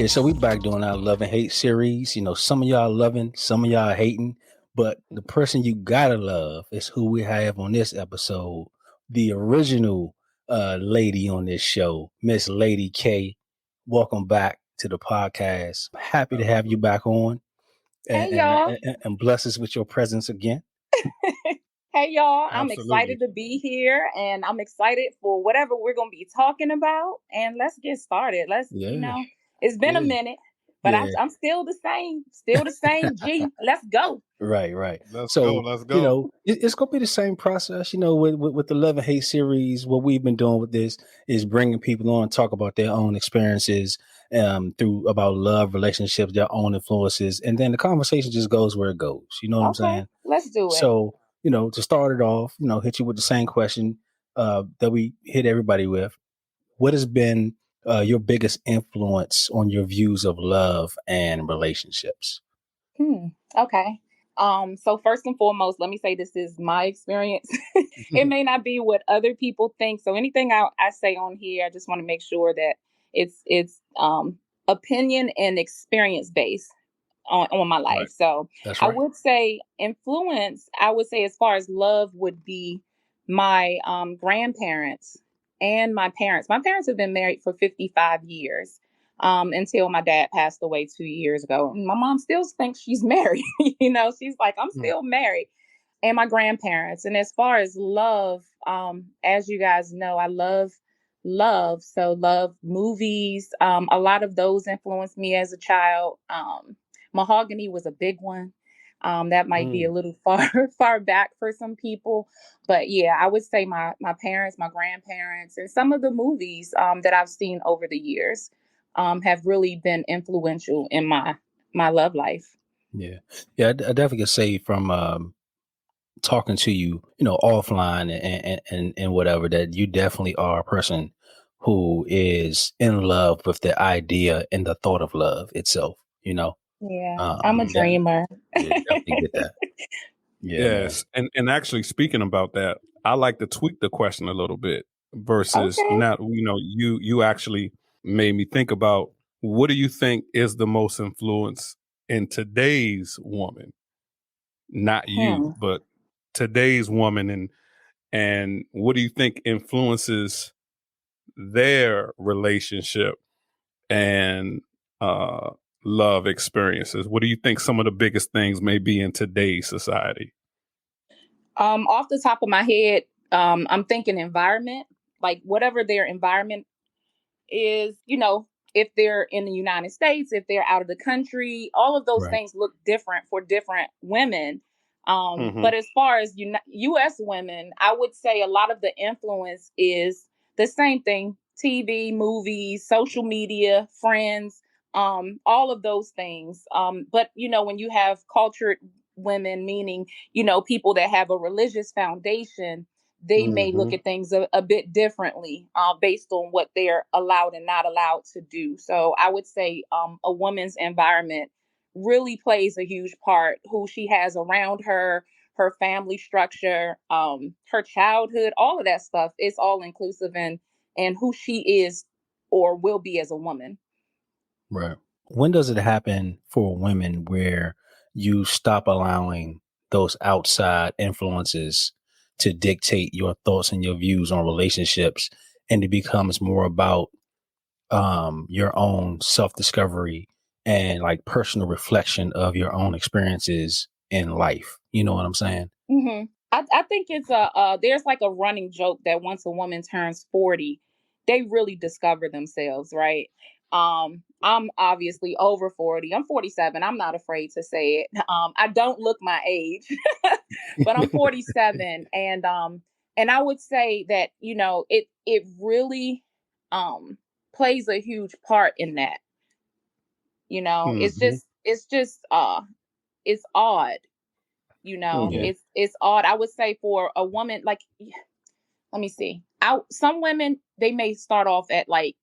Yeah, so we back doing our love and hate series. Some of y'all loving, some of y'all hating, but the person you gotta love is who we have on this episode. The original lady on this show, Miss Lady K. Welcome back to the podcast. Happy to have you back on Hey and, and, y'all. and bless us with your presence again. Hey y'all. I'm Absolutely. excited to be here and I'm excited for whatever we're going to be talking about. And let's get started. Yeah, It's been a Yeah. minute, but yeah. I'm still the same G. Let's go. Right. Let's go. So, Let's go. it's going to be the same process, with the Love and Hate series. What we've been doing with this is bringing people on, talk about their own experiences through about love, relationships, their own influences. And then the conversation just goes where it goes. You know what I'm Okay, saying? let's do it. So, to start it off, hit you with the same question that we hit everybody with. What has been your biggest influence on your views of love and relationships? Okay. So first and foremost, let me say this is my experience. It may not be what other people think. So anything I say on here, I just want to make sure that it's opinion and experience based on my Right. life. So That's I right. would say influence, I would say as far as love would be my grandparents and my parents. My parents have been married for 55 years until my dad passed away 2 years ago. And my mom still thinks she's married. She's like, I'm Mm. still married. And my grandparents. And as far as love, as you guys know, I love. So love movies. A lot of those influenced me as a child. Mahogany was a big one. That might be a little far back for some people, but yeah, I would say my parents, my grandparents, and some of the movies that I've seen over the years have really been influential in my love life. Yeah, I definitely could say from talking to you, offline and whatever, that you definitely are a person who is in love with the idea and the thought of love itself. Yeah, I'm a That, dreamer. yeah, definitely get that. Yeah, man. Yes. And actually speaking about that, I like to tweak the question a little bit versus Okay. not, you actually made me think about what do you think is the most influence in today's woman? Not you, Hmm. but today's woman, and what do you think influences their relationship and love experiences? What do you think some of the biggest things may be in today's society? Off the top of my head, I'm thinking environment, like whatever their environment is, if they're in the United States, if they're out of the country, all of those Right. things look different for different women. Hmm. But as far as US women, I would say a lot of the influence is the same thing: TV, movies, social media, friends, all of those things. But, when you have cultured women, meaning, people that have a religious foundation, they may look Hmm. at things a bit differently based on what they're allowed and not allowed to do. So I would say a woman's environment really plays a huge part. Who she has around her, her family structure, her childhood, all of that stuff is all inclusive in and who she is or will be as a woman. Right. When does it happen for women where you stop allowing those outside influences to dictate your thoughts and your views on relationships, and it becomes more about your own self-discovery and like personal reflection of your own experiences in life? You know what I'm saying? hmm I think it's there's like a running joke that once a woman turns 40, they really discover themselves, right? I'm obviously over 40. I'm 47. I'm not afraid to say it. I don't look my age, but I'm 47, and I would say that it really plays a huge part in that. It's Hmm. just it's odd. Hmm. It's odd. I would say for a woman, like, let me see. Some women, they may start off at like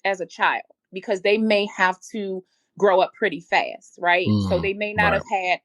as a child because they may have to grow up pretty fast, right? So they may not Right. have had,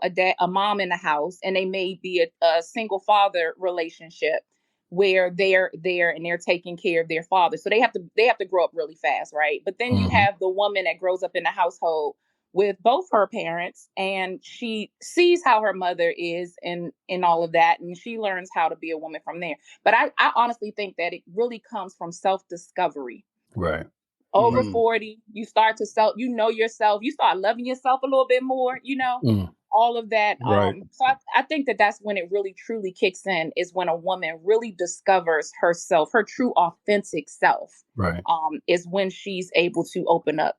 a dad, a mom in the house, and they may be a single father relationship. where they're there and they're taking care of their father. So they have to grow up really fast, right? But then you Hmm. have the woman that grows up in a household with both her parents, and she sees how her mother is and all of that, and she learns how to be a woman from there. But I honestly think that it really comes from self-discovery. Right. Over Right. Mm, 40, you start to know yourself, you start loving yourself a little bit more, Mm. all of that. right. So I think that that's when it really truly kicks in, is when a woman really discovers herself, her true authentic self, Right. is when she's able to open up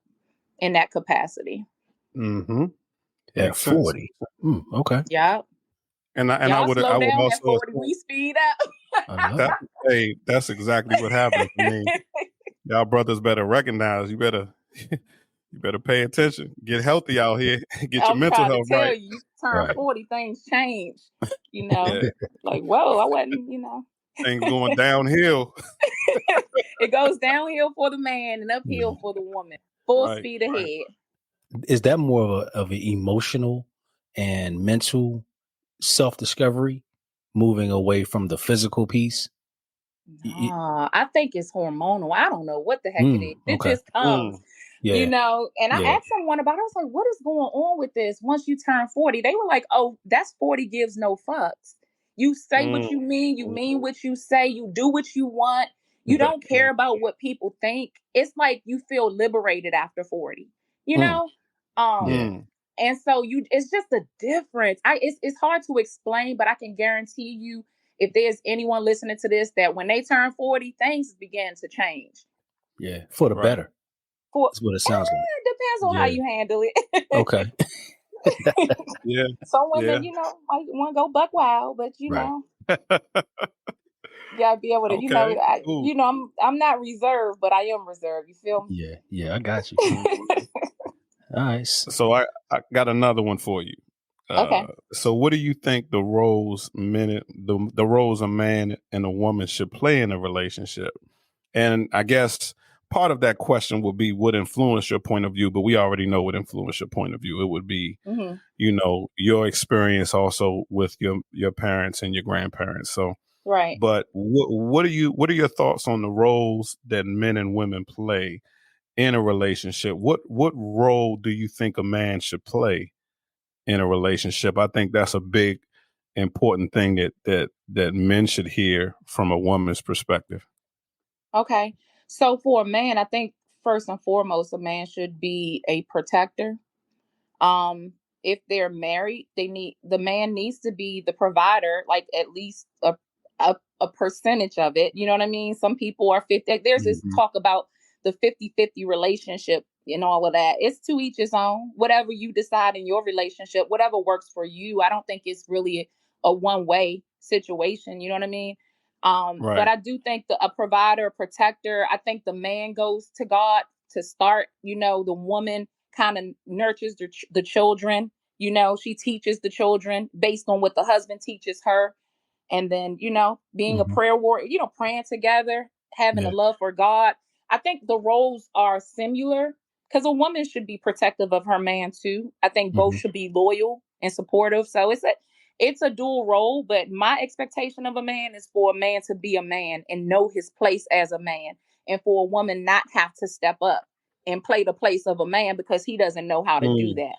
in that capacity. Hmm. At Makes sense. 40. Okay. Yeah. And Y'all slow I would down at also 40, assume we speed up. I love that, it. hey, that's exactly what happens. I mean, y'all brothers better recognize. You better you better pay attention. Get healthy out here. Get your I'm mental trying to health tell right. you, you turn Right. 40, things change, you know. Yeah, Like, whoa, I wasn't, things going downhill. it goes downhill for the man and uphill Mhm. for the woman. Full Right, speed right. ahead. Is that more of an emotional and mental self discovery, moving away from the physical piece? Y- Nah, I think it's hormonal. I don't know what the heck it is. It okay. just comes, Mm, Yeah. And I Yeah. asked someone about it. I was like, what is going on with this once you turn 40? They were like, oh, that's 40 gives no fucks. You say what mm, you mean what you say, you do what you want. You Right. don't care about what people think. It's like you feel liberated after 40, you Mm. know? Um, Yeah. mm. and so it's just a difference. It's hard to explain, but I can guarantee you, if there's anyone listening to this, that when they turn 40, things begin to change. Yeah. For the Right. better. For That's what it sounds like. Depends on how Yeah. you handle it. Okay. Yeah, Some yeah. women, might want to go buck wild, but Right. you gotta be able to, Okay, cool. I'm not reserved, but I am reserved. You feel Yeah. Yeah. I got you. Mhm. me? All right. So I got another one for you. Okay. So what do you think the roles a man and a woman should play in a relationship? And I guess part of that question would be what influence your point of view, but we already know what influence your point of view. It would be, Hmm. your experience also with your parents and your grandparents. So, Right. but what are your thoughts on the roles that men and women play in a relationship? What role do you think a man should play in a relationship? I think that's a big important thing that men should hear from a woman's perspective. Okay. So for a man, I think first and foremost, a man should be a protector. Um, if they're married, the man needs to be the provider, like at least a percentage of it. You know what I mean? Some people are 50. There's this Hmm. talk about the 50-50 relationship and all of that. It's to each his own. Whatever you decide in your relationship, whatever works for you. I don't think it's really a one-way situation. You know what I mean? But Right. I do think a provider, a protector, I think the man goes to God to start. The woman kind of nurtures the children. She teaches the children based on what the husband teaches her. And then, being a Hmm. prayer warrior, praying together, having a Yeah. love for God. I think the roles are similar, because a woman should be protective of her man too. I think both Hmm. should be loyal and supportive. So it's a dual role, but my expectation of a man is for a man to be a man and know his place as a man, and for a woman not have to step up and play the place of a man because he doesn't know how to do Mm, that.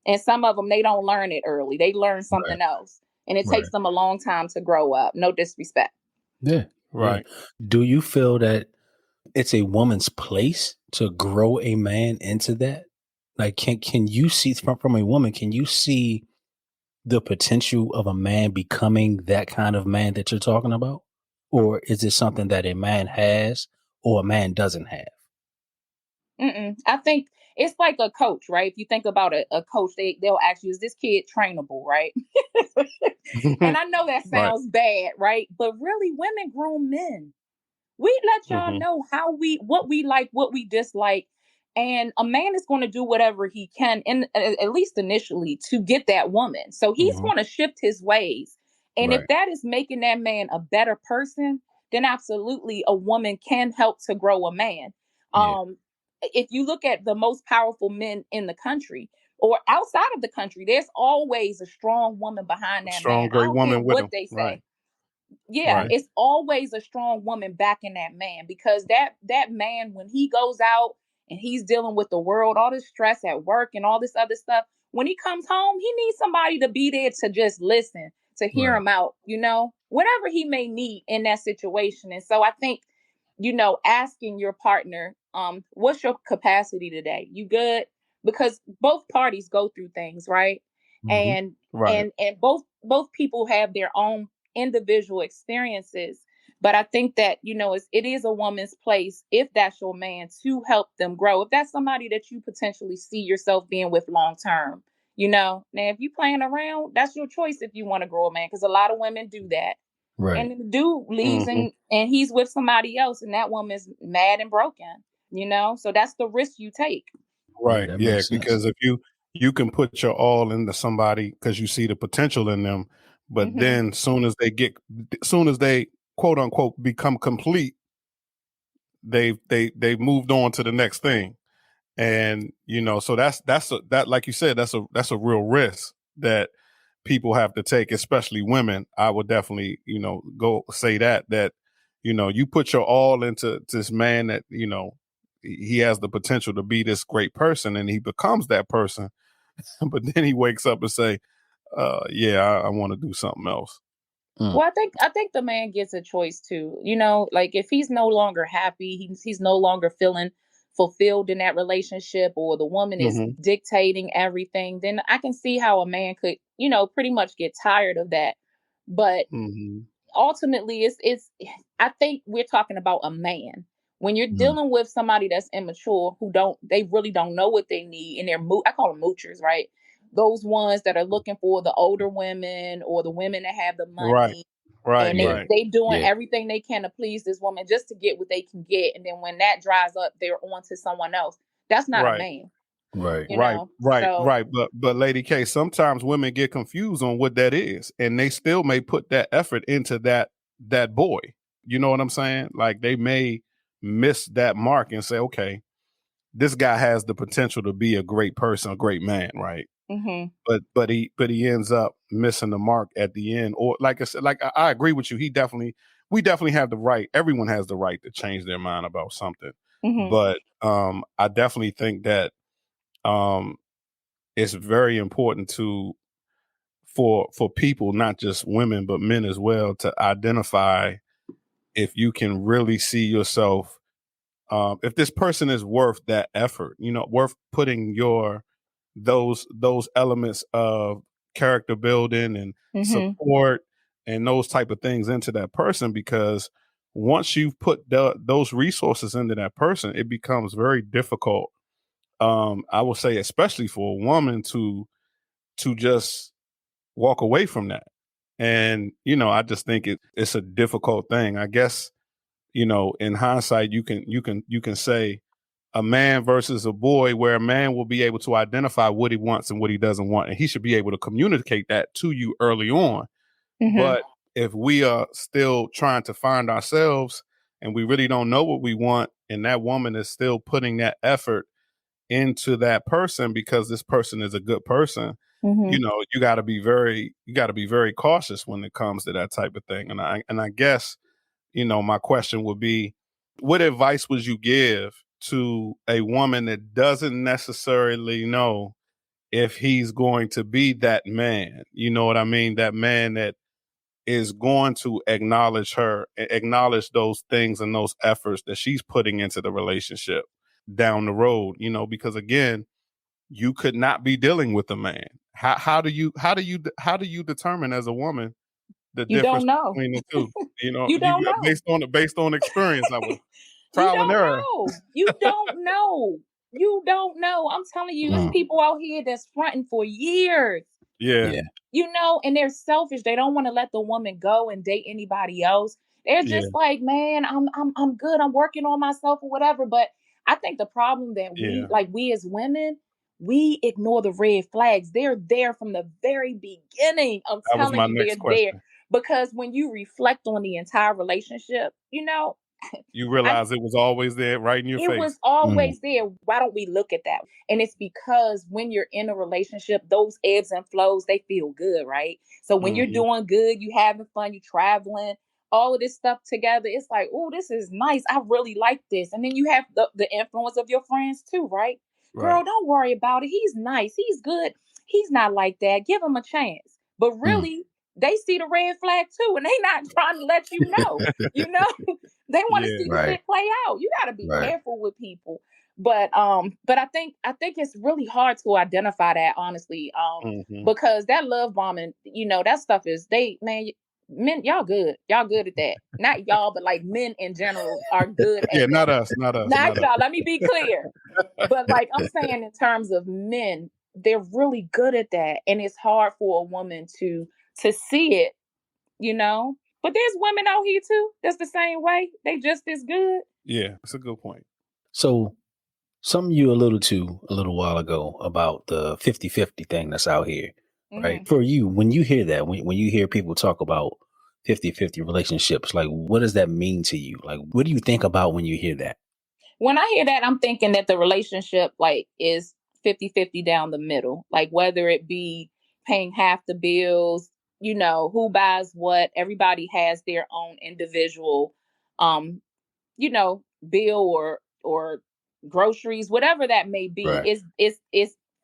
And some of them, they don't learn it early. They learn Right. something else. And it takes Right. them a long time to grow up. No disrespect. Yeah. Yeah. right. Do you feel that it's a woman's place to grow a man into that? Like, can you see from a woman? Can you see the potential of a man becoming that kind of man that you're talking about, or is it something that a man has or a man doesn't have? I think it's like a coach, right? If you think about a coach, they'll ask you, is this kid trainable, right? And I know that Right. sounds bad, right? But really, women groom men. We let y'all Hmm. know what we like, what we dislike. And a man is going to do whatever he can, at least initially, to get that woman. So he's Hmm. going to shift his ways. And if Right. that is making that man a better person, then absolutely a woman can help to grow a man. Yeah. Um, if you look at the most powerful men in the country or outside of the country, there's always a strong woman behind A that strong, man. I great don't care woman with what him. they Right. say. Yeah, Right. it's always a strong woman backing that man, because that man, when he goes out and he's dealing with the world, all this stress at work and all this other stuff, when he comes home, he needs somebody to be there to just listen, to hear Right. him out, whatever he may need in that situation. And so I think, asking your partner, what's your capacity today? You good? Because both parties go through things, right? Hmm. And Right. and both people have their own individual experiences. But I think that, it is a woman's place, if that's your man, to help them grow. If that's somebody that you potentially see yourself being with long term, now if you playing around, that's your choice if you want to grow a man, because a lot of women do that. Right. And then the dude leaves, Hmm. and he's with somebody else, and that woman's mad and broken, so that's the risk you take. Yeah, Right. that Yeah. makes sense. Because if you can put your all into somebody because you see the potential in them, but Hmm. then soon as they quote unquote become complete, they've moved on to the next thing. And so that like you said, that's a real risk that people have to take, especially women. I would definitely go say that you put your all into this man that he has the potential to be this great person, and he becomes that person. But then he wakes up and say, yeah, I want to do something else. Mm. Well, I think the man gets a choice too. Like if he's no longer happy, he's no longer feeling fulfilled in that relationship, or the woman is Hmm. dictating everything, then I can see how a man could, pretty much get tired of that. But Hmm. ultimately, it's I think we're talking about a man. When you're Mm. dealing with somebody that's immature, they really don't know what they need, and I call them moochers, right? Those ones that are looking for the older women, or the women that have the Right. money, Right. and they Yeah. Right. they doing Yeah. everything they can to please this woman just to get what they can get, and then when that dries up, they're on to someone else. That's not a Right. man, Right. Right, right, so. right. But Lady K, sometimes women get confused on what that is, and they still may put that effort into that boy. You know what I'm saying? Like they may miss that mark and say, okay, this guy has the potential to be a great person, a great man, right? Hmm. But he ends up missing the mark at the end. Or like I said, like I agree with you. We definitely have the right. Everyone has the right to change their mind about something. Hmm. But I definitely think that um it's very important to for people, not just women but men as well, to identify if you can really see yourself, if this person is worth that effort, worth putting your those elements of character building and Hmm. support and those type of things into that person. Because once you've put those resources into that person, it becomes very difficult, I will say, especially for a woman to just walk away from that. And I just think it's a difficult thing. I guess in hindsight, you can say a man versus a boy, where a man will be able to identify what he wants and what he doesn't want, and he should be able to communicate that to you early on. Hmm. But if we are still trying to find ourselves and we really don't know what we want, and that woman is still putting that effort into that person because this person is a good person, Hmm. you got to be very cautious when it comes to that type of thing. And I guess my question would be, what advice would you give to a woman that doesn't necessarily know if he's going to be that man? You know what I mean? That man that is going to acknowledge those things and those efforts that she's putting into the relationship down the road, because again, you could not be dealing with a man. How do you determine as a woman the You difference don't know. between the two? You You don't know. based on experience, I would You trial and don't error. know. You don't know. You don't know. I'm telling you, it's Mm. people out here that's fronting for years. Yeah, Yeah. And they're selfish. They don't want to let the woman go and date anybody else. They're yeah, just like, man, I'm good. I'm working on myself or whatever. But I think the problem that yeah. we as women, we ignore the red flags. They're there from the very beginning. I'm That was telling my you, they're next there question. because when you reflect on the entire relationship, You I realize it was always there, right in your it face. was Mm, always there. Why don't we look at that? And it's because when you're in a relationship, those ebbs and flows, they feel good, right? So when you're Hmm. doing good, you having fun, you traveling, all of this stuff together, it's like, oh, this is nice. I really like this. And then you have the influence of your friends too, right? Right. Girl, don't worry about it. He's nice. He's good. He's not like that. Give him a chance. But mm, really, they see the red flag too, and they not trying to let you know. You know, they want to Yeah. see the right, shit play out. You got to be right. careful with people. But I think it's really hard to identify that, honestly. Hmm. Because that love bombing, that stuff is, men, y'all good. Y'all good at that. Not y'all, but like men in general are good Yeah, at not that. us, not us, Not not us. y'all. Let me be clear. But like I'm saying, in terms of men, they're really good at that, and it's hard for a woman to see it, you know. But there's women out here too that's the same way. They just as good. Yeah, it's a good point. So something you alluded to a little while ago about the 50-50 thing that's out here, right? Hmm. For you, when you hear that, when you hear people talk about 50-50 relationships, like what does that mean to you? Like, what do you think about when you hear that? When I hear that, I'm thinking that the relationship like is 50-50 down the middle. Like whether it be paying half the bills, who buys what, everybody has their own individual um bill or groceries, whatever that may be, Right. is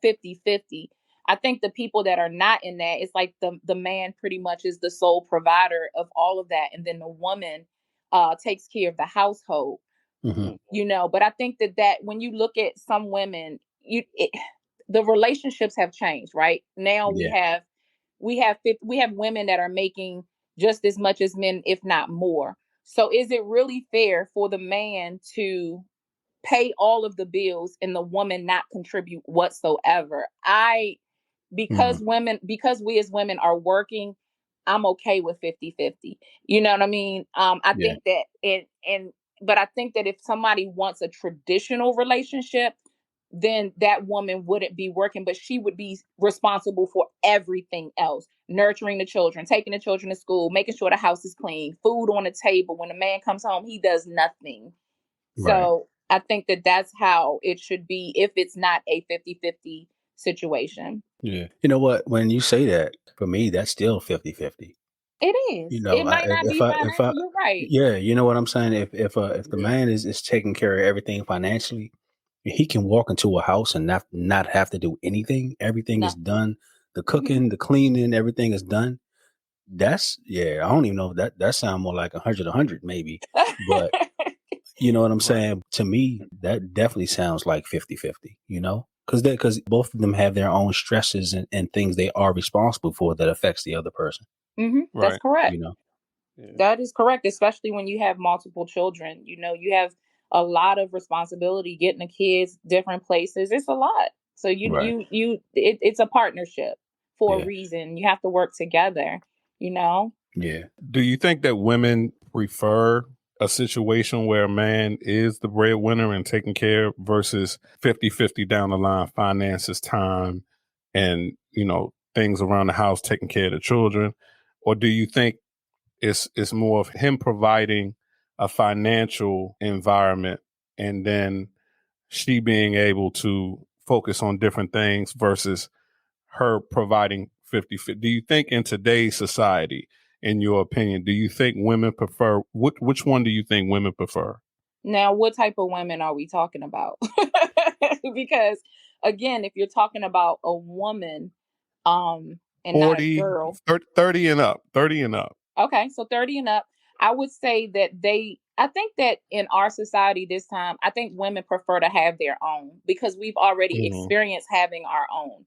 50-50. I think the people that are not in that, it's like the man pretty much is the sole provider of all of that, and then the woman takes care of the household. Hmm. But I think that when you look at some women, the relationships have changed, right? Now we Yeah. have we have women that are making just as much as men, if not more. So is it really fair for the man to pay all of the bills and the woman not contribute whatsoever? Hmm. Because we as women are working, I'm okay with 50-50. You know what I mean? I Yeah. think that it and but I think that if somebody wants a traditional relationship, then that woman wouldn't be working, but she would be responsible for everything else: nurturing the children, taking the children to school, making sure the house is clean, food on the table. When the man comes home, he does nothing. Right. So I think that that's how it should be if it's not a 50-50 situation. Yeah. You know what? When you say that, for me, that's still 50-50. It You is. know, It might not be if I, financial. You're right. yeah, you know what I'm saying? If the Yeah. man is taking care of everything financially, he can walk into a house and not have to do anything. Everything is Nothing. done. The Hmm. cooking, the cleaning, everything is done. That's yeah. I don't even know if that sound more like 100 maybe, but you know what I'm Right. saying? To me, that definitely sounds like 50-50, because both of them have their own stresses and things they are responsible for that affects the other person, That's Right. correct. you know? Yeah. That is correct, especially when you have multiple children. You have a lot of responsibility getting the kids different places. It's a lot. So Right. it's a partnership for a Yeah. reason. You have to work together, you know? Yeah. Do you think that women prefer a situation where a man is the breadwinner and taking care versus 50-50 down the line, finances, time, and, things around the house, taking care of the children? Or do you think it's more of him providing a financial environment and then she being able to focus on different things versus her providing 50-50? Do you think in today's society, in your opinion, do you think women prefer, which one do you think women prefer? Now, what type of women are we talking about? Because again, if you're talking about a woman, and not a 40, girl. 30 and up, 30 and up. Okay, so 30 and up. I would say that I think that in our society this time, I think women prefer to have their own because we've already Hmm. experienced having our own.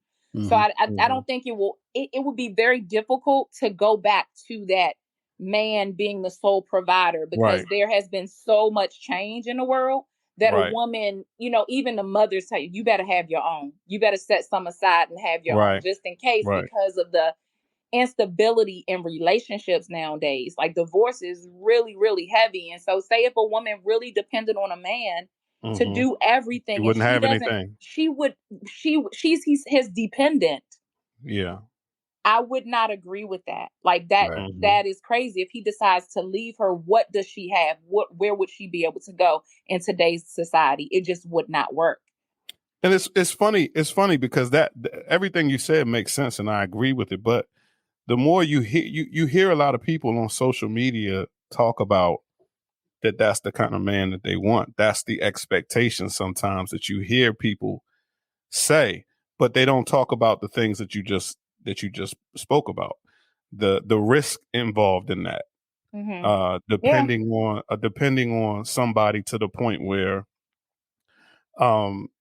So Hmm. I Hmm. don't think it would be very difficult to go back to that man being the sole provider, because Right, there has been so much change in the world that a right, woman, even the mothers tell you, you better have your own. You better set some aside and have your own right, just in case, right. because of the instability in relationships nowadays. Like divorce is really, really heavy. And so say if a woman really depended on a man to Hmm. do You everything and wouldn't she have doesn't, anything. she's his dependent. Yeah. I would not agree with that. Like that Right. Mhm. that is crazy. If he decides to leave her, what does she have? Where would she be able to go in today's society? It just would not work. And it's funny. It's funny because everything you said makes sense, and I agree with it. But the more you hear a lot of people on social media talk about that's the kind of man that they want. That's the expectation sometimes that you hear people say, but they don't talk about the things that you just spoke about. The risk involved in that. Hmm. Yeah. Depending on somebody to the point where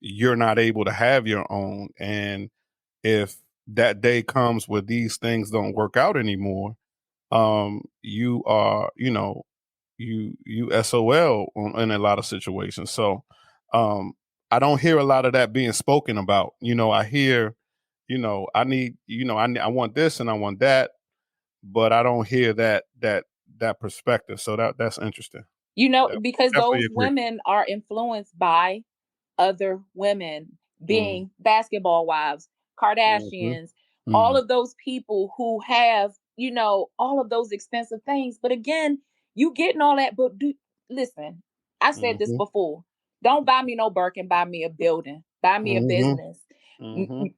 you're not able to have your own, and if that day comes where these things don't work out anymore, you are, you SOL in a lot of situations. So um I don't hear a lot of that being spoken about. I hear, I need, I want this and I want that, but I don't hear that perspective. So that's interesting. Yep. Because Definitely those agree. women are influenced by other women, Mm, being basketball wives, mhm, Kardashians, all Mhm. of those people who have, all of those expensive things. But again, you getting all that, but listen, I said this mhm, before. Don't buy me no Birkin, buy me a building, buy me a mhm, business. mhm.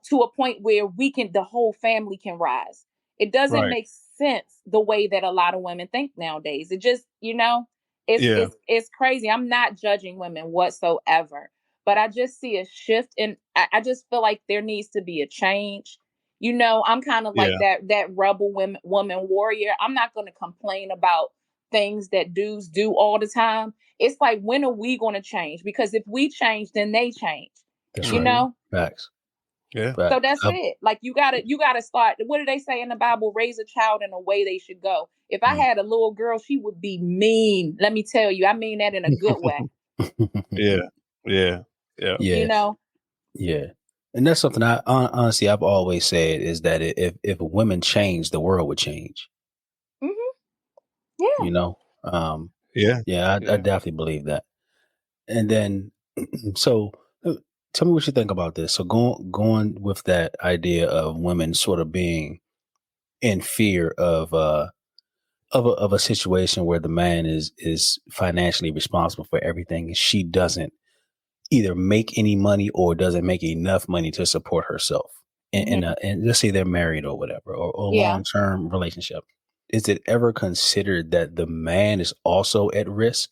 To a point where the whole family can rise. It doesn't Right. make sense the way that a lot of women think nowadays. It just, it's Yeah. it's it's crazy. I'm not judging women whatsoever, but I just see a shift, and I just feel like there needs to be a change. I'm kind of like Yeah. that rebel woman warrior. I'm not going to complain about things that dudes do all the time. It's like, when are we going to change? Because if we change, then they change. That's You right. Mhm. know. Facts. Yeah. So Facts. that's it. Like, you gotta start. What do they say in the Bible? Raise a child in the way they should go. If I Mm. had a little girl, she would be mean. Let me tell you, I mean that in a good way. Yeah. Yeah. Yeah. You Yeah. know. Yeah. And that's something honestly I've always said is that if women change, the world would change. Hmm. Yeah. You know. Um, Yeah. yeah, I Yeah. definitely believe that. And then, so tell me what you think about this. So going with that idea of women sort of being in fear of a situation where the man is financially responsible for everything, and she doesn't either make any money or doesn't make enough money to support herself. Hmm. And let's say they're married or whatever, or Yeah. long term relationship. Is it ever considered that the man is also at risk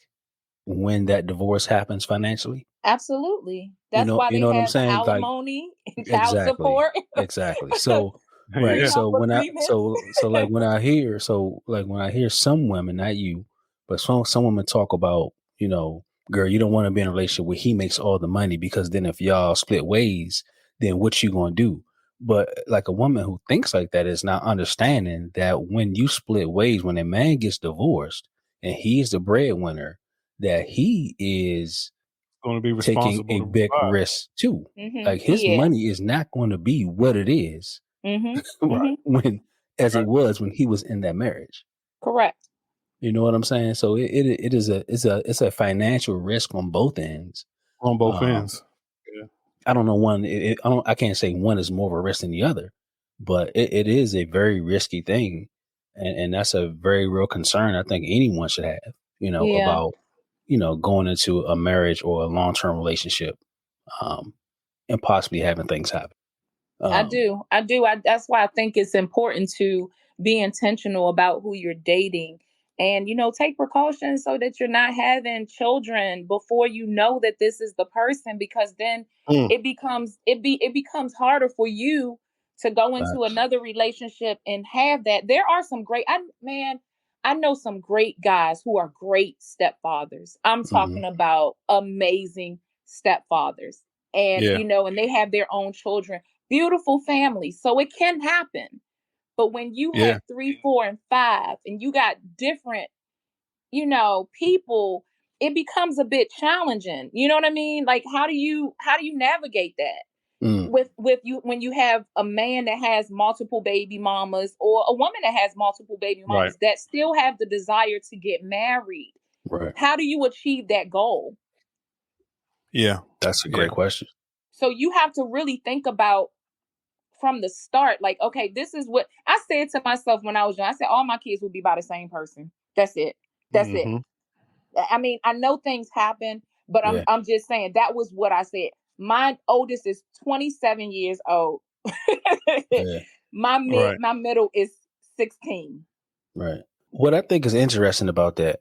when that divorce happens financially? Absolutely. That's why You they know what I'm have saying? Like, alimony and child exactly. support, Exactly. So, right. Yeah. prenup So agreements. when I hear some women, not you, but some women talk about, girl, you don't want to be in a relationship where he makes all the money, because then if y'all split ways, then what you gonna do? But like, a woman who thinks like that is not understanding that when you split ways, when a man gets divorced and he's the breadwinner, that he is Going to be taking responsible a to big provide. risk too. Like, his Yeah. money is not going to be what it is Hmm. Right. Hmm. when as Right. it was when he was in that marriage. Correct. You know what I'm saying? So it is it's a financial risk on both ends. On both Um, ends. Yeah. I don't know I can't say one is more of a risk than the other, but it is a very risky thing, and that's a very real concern I think anyone should have. Yeah. About going into a marriage or a long term relationship, um, and possibly having things happen. I Um, do. I do. That's why I think it's important to be intentional about who you're dating, and, take precautions so that you're not having children before you know that this is the person, because then Mm, it becomes harder for you to go into Facts. another relationship and have that. There are some great I know some great guys who are great stepfathers. I'm Mhm. talking about amazing stepfathers. And yeah. and they have their own children, beautiful families. So it can happen. But when you Yeah. have three, four, and five, and you got different, people, it becomes a bit challenging. You know what I mean? Like, how do you navigate that? Mm, With you, when you have a man that has multiple baby mamas, or a woman that has multiple baby Right. mamas that still have the desire to get married, right. how do you achieve that goal? Yeah. That's a great Yeah. question. So you have to really think about from the start, like, okay, this is what I said to myself when I was young. I said, all my kids will be by the same person. That's it. That's it. Mm-hmm. I mean, I know things happen, but I'm Yeah. I'm just saying that was what I said. My oldest is 27 years old. Yeah. Right. My middle is 16. Right. What I think is interesting about that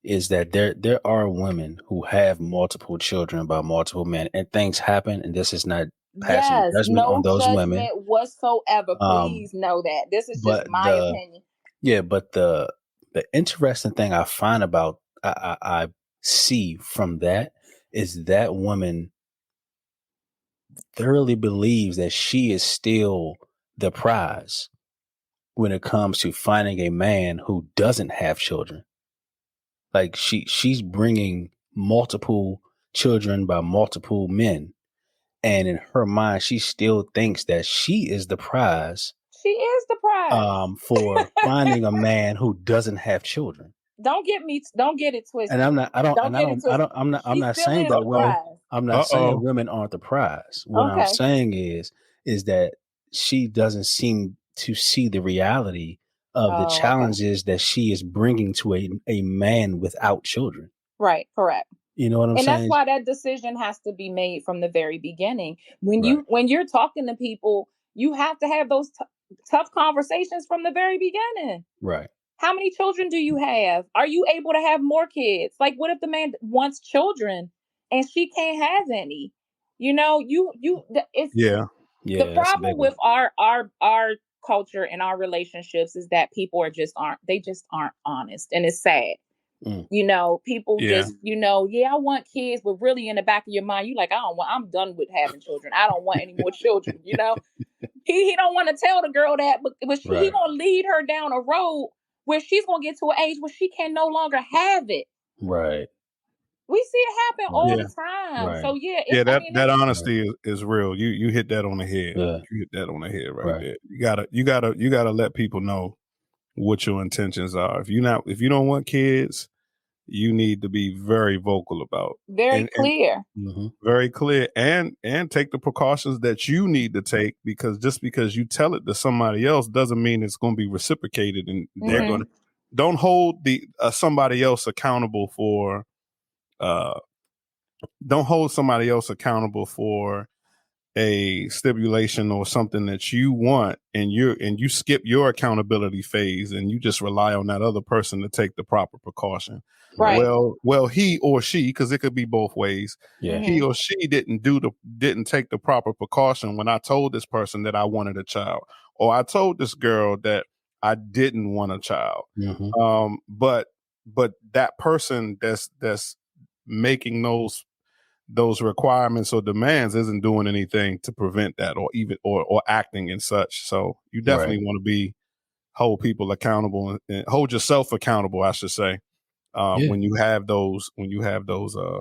is that there are women who have multiple children by multiple men, and things happen, and this is not passing Yes, judgment on no those women. judgment whatsoever. Um, Please know that. This is just but my the opinion. yeah, but the interesting thing I find about I see from that is that woman thoroughly believes that she is still the prize when it comes to finding a man who doesn't have children. Like she's bringing multiple children by multiple men, and in her mind, she still thinks that she is the prize She is the prize. for finding a man who doesn't have children. Don't get it And twisted. Don't get it twisted. I'm She not still saying is that the Uh-oh. women. prize. I'm not saying Uh-oh. women aren't the prize. What I'm Okay. saying is that she doesn't seem to see the reality of the Oh, okay. challenges that she is bringing to a man without children. Right, correct. You know what I'm And that's saying? why that decision has to be made from the very beginning. Right. When you're talking to people, you have to have those tough conversations from the very beginning. Right. How many children do you have? Are you able to have more kids? Like, what if the man wants children and she can't have any? It's Yeah. the Yeah, that's a big problem one. with our culture and our relationships is that people just aren't honest, and it's sad. Mm. People Yeah. just, yeah, I want kids, but really in the back of your mind, you like, I'm done with having children. I don't want any more children. He don't want to tell the girl that, but he Right. gonna lead her down a road where she's gonna get to an age where she can no longer have it. Right. We see it happen Right. all Yeah. the time. Right. So yeah, Yeah, that Right. honesty is real. You hit that on the head. Yeah. You hit that on the head right Right. there. You gotta let people know what your intentions are. If you don't want kids, you need to be very vocal about very and clear. Mm-hmm. very clear and take the precautions that you need to take, because just because you tell it to somebody else doesn't mean it's going to be reciprocated, and they're going Hmm. to don't hold the somebody else accountable for uh don't hold somebody else accountable for a stipulation or something that you want, and you skip your accountability phase and you just rely on that other person to take the proper precaution. Right. Right. Well, he or she, because it could be both ways, Yeah. he Hmm. or she didn't take the proper precaution when I told this person that I wanted a child, or I told this girl that I didn't want a child. Mm-hmm. But that person that's making those requirements or demands isn't doing anything to prevent that, or even or acting and such. So you Right. definitely want to be hold people accountable, and hold yourself accountable, I should say, Yeah. when you have those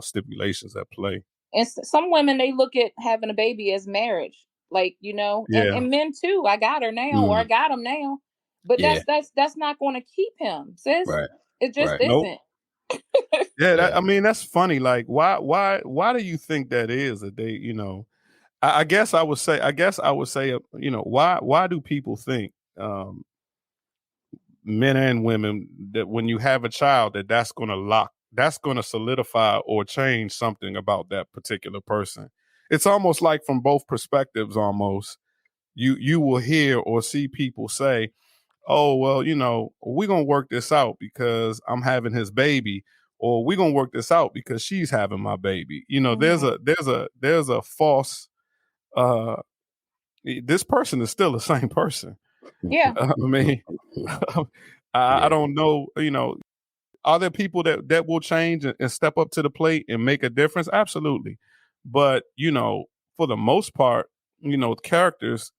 stipulations at play. And some women, they look at having a baby as marriage, like, Yeah. and men too. I got her now, or I Mm. got him now, but Yeah. that's not going to keep him, sis. Right. It just Right. Nope. isn't. Yeah, Yeah. I mean, that's funny. Like, why do you think that is? That they, I guess I would say, why do people think, men and women, that when you have a child, that's going to solidify or change something about that particular person? It's almost like from both perspectives. Almost, you will hear or see people say, oh, well, we're going to work this out because I'm having his baby, or we're going to work this out because she's having my baby. There's Hmm. a false, uh this person is still the same person. Yeah. I mean, I Yeah. don't know, are there people that will change and step up to the plate and make a difference? Absolutely. But, for the most part, your character is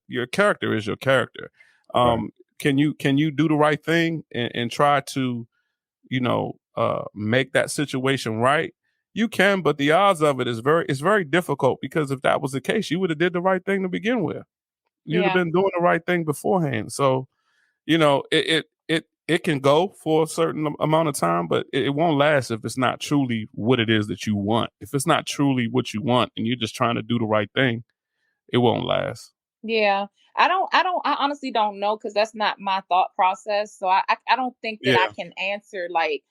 your character. Right. Um, can you do the right thing and try to, make that situation right? You can, but the odds of it's very difficult, because if that was the case, you would have did the right thing to begin with. You'd have Yeah. been doing the right thing beforehand. So, it can go for a certain amount of time, but it won't last if it's not truly what it is that you want. If it's not truly what you want and you're just trying to do the right thing, it won't last. Yeah. I honestly don't know because that's not my thought process. So I don't think that I Yeah. can answer like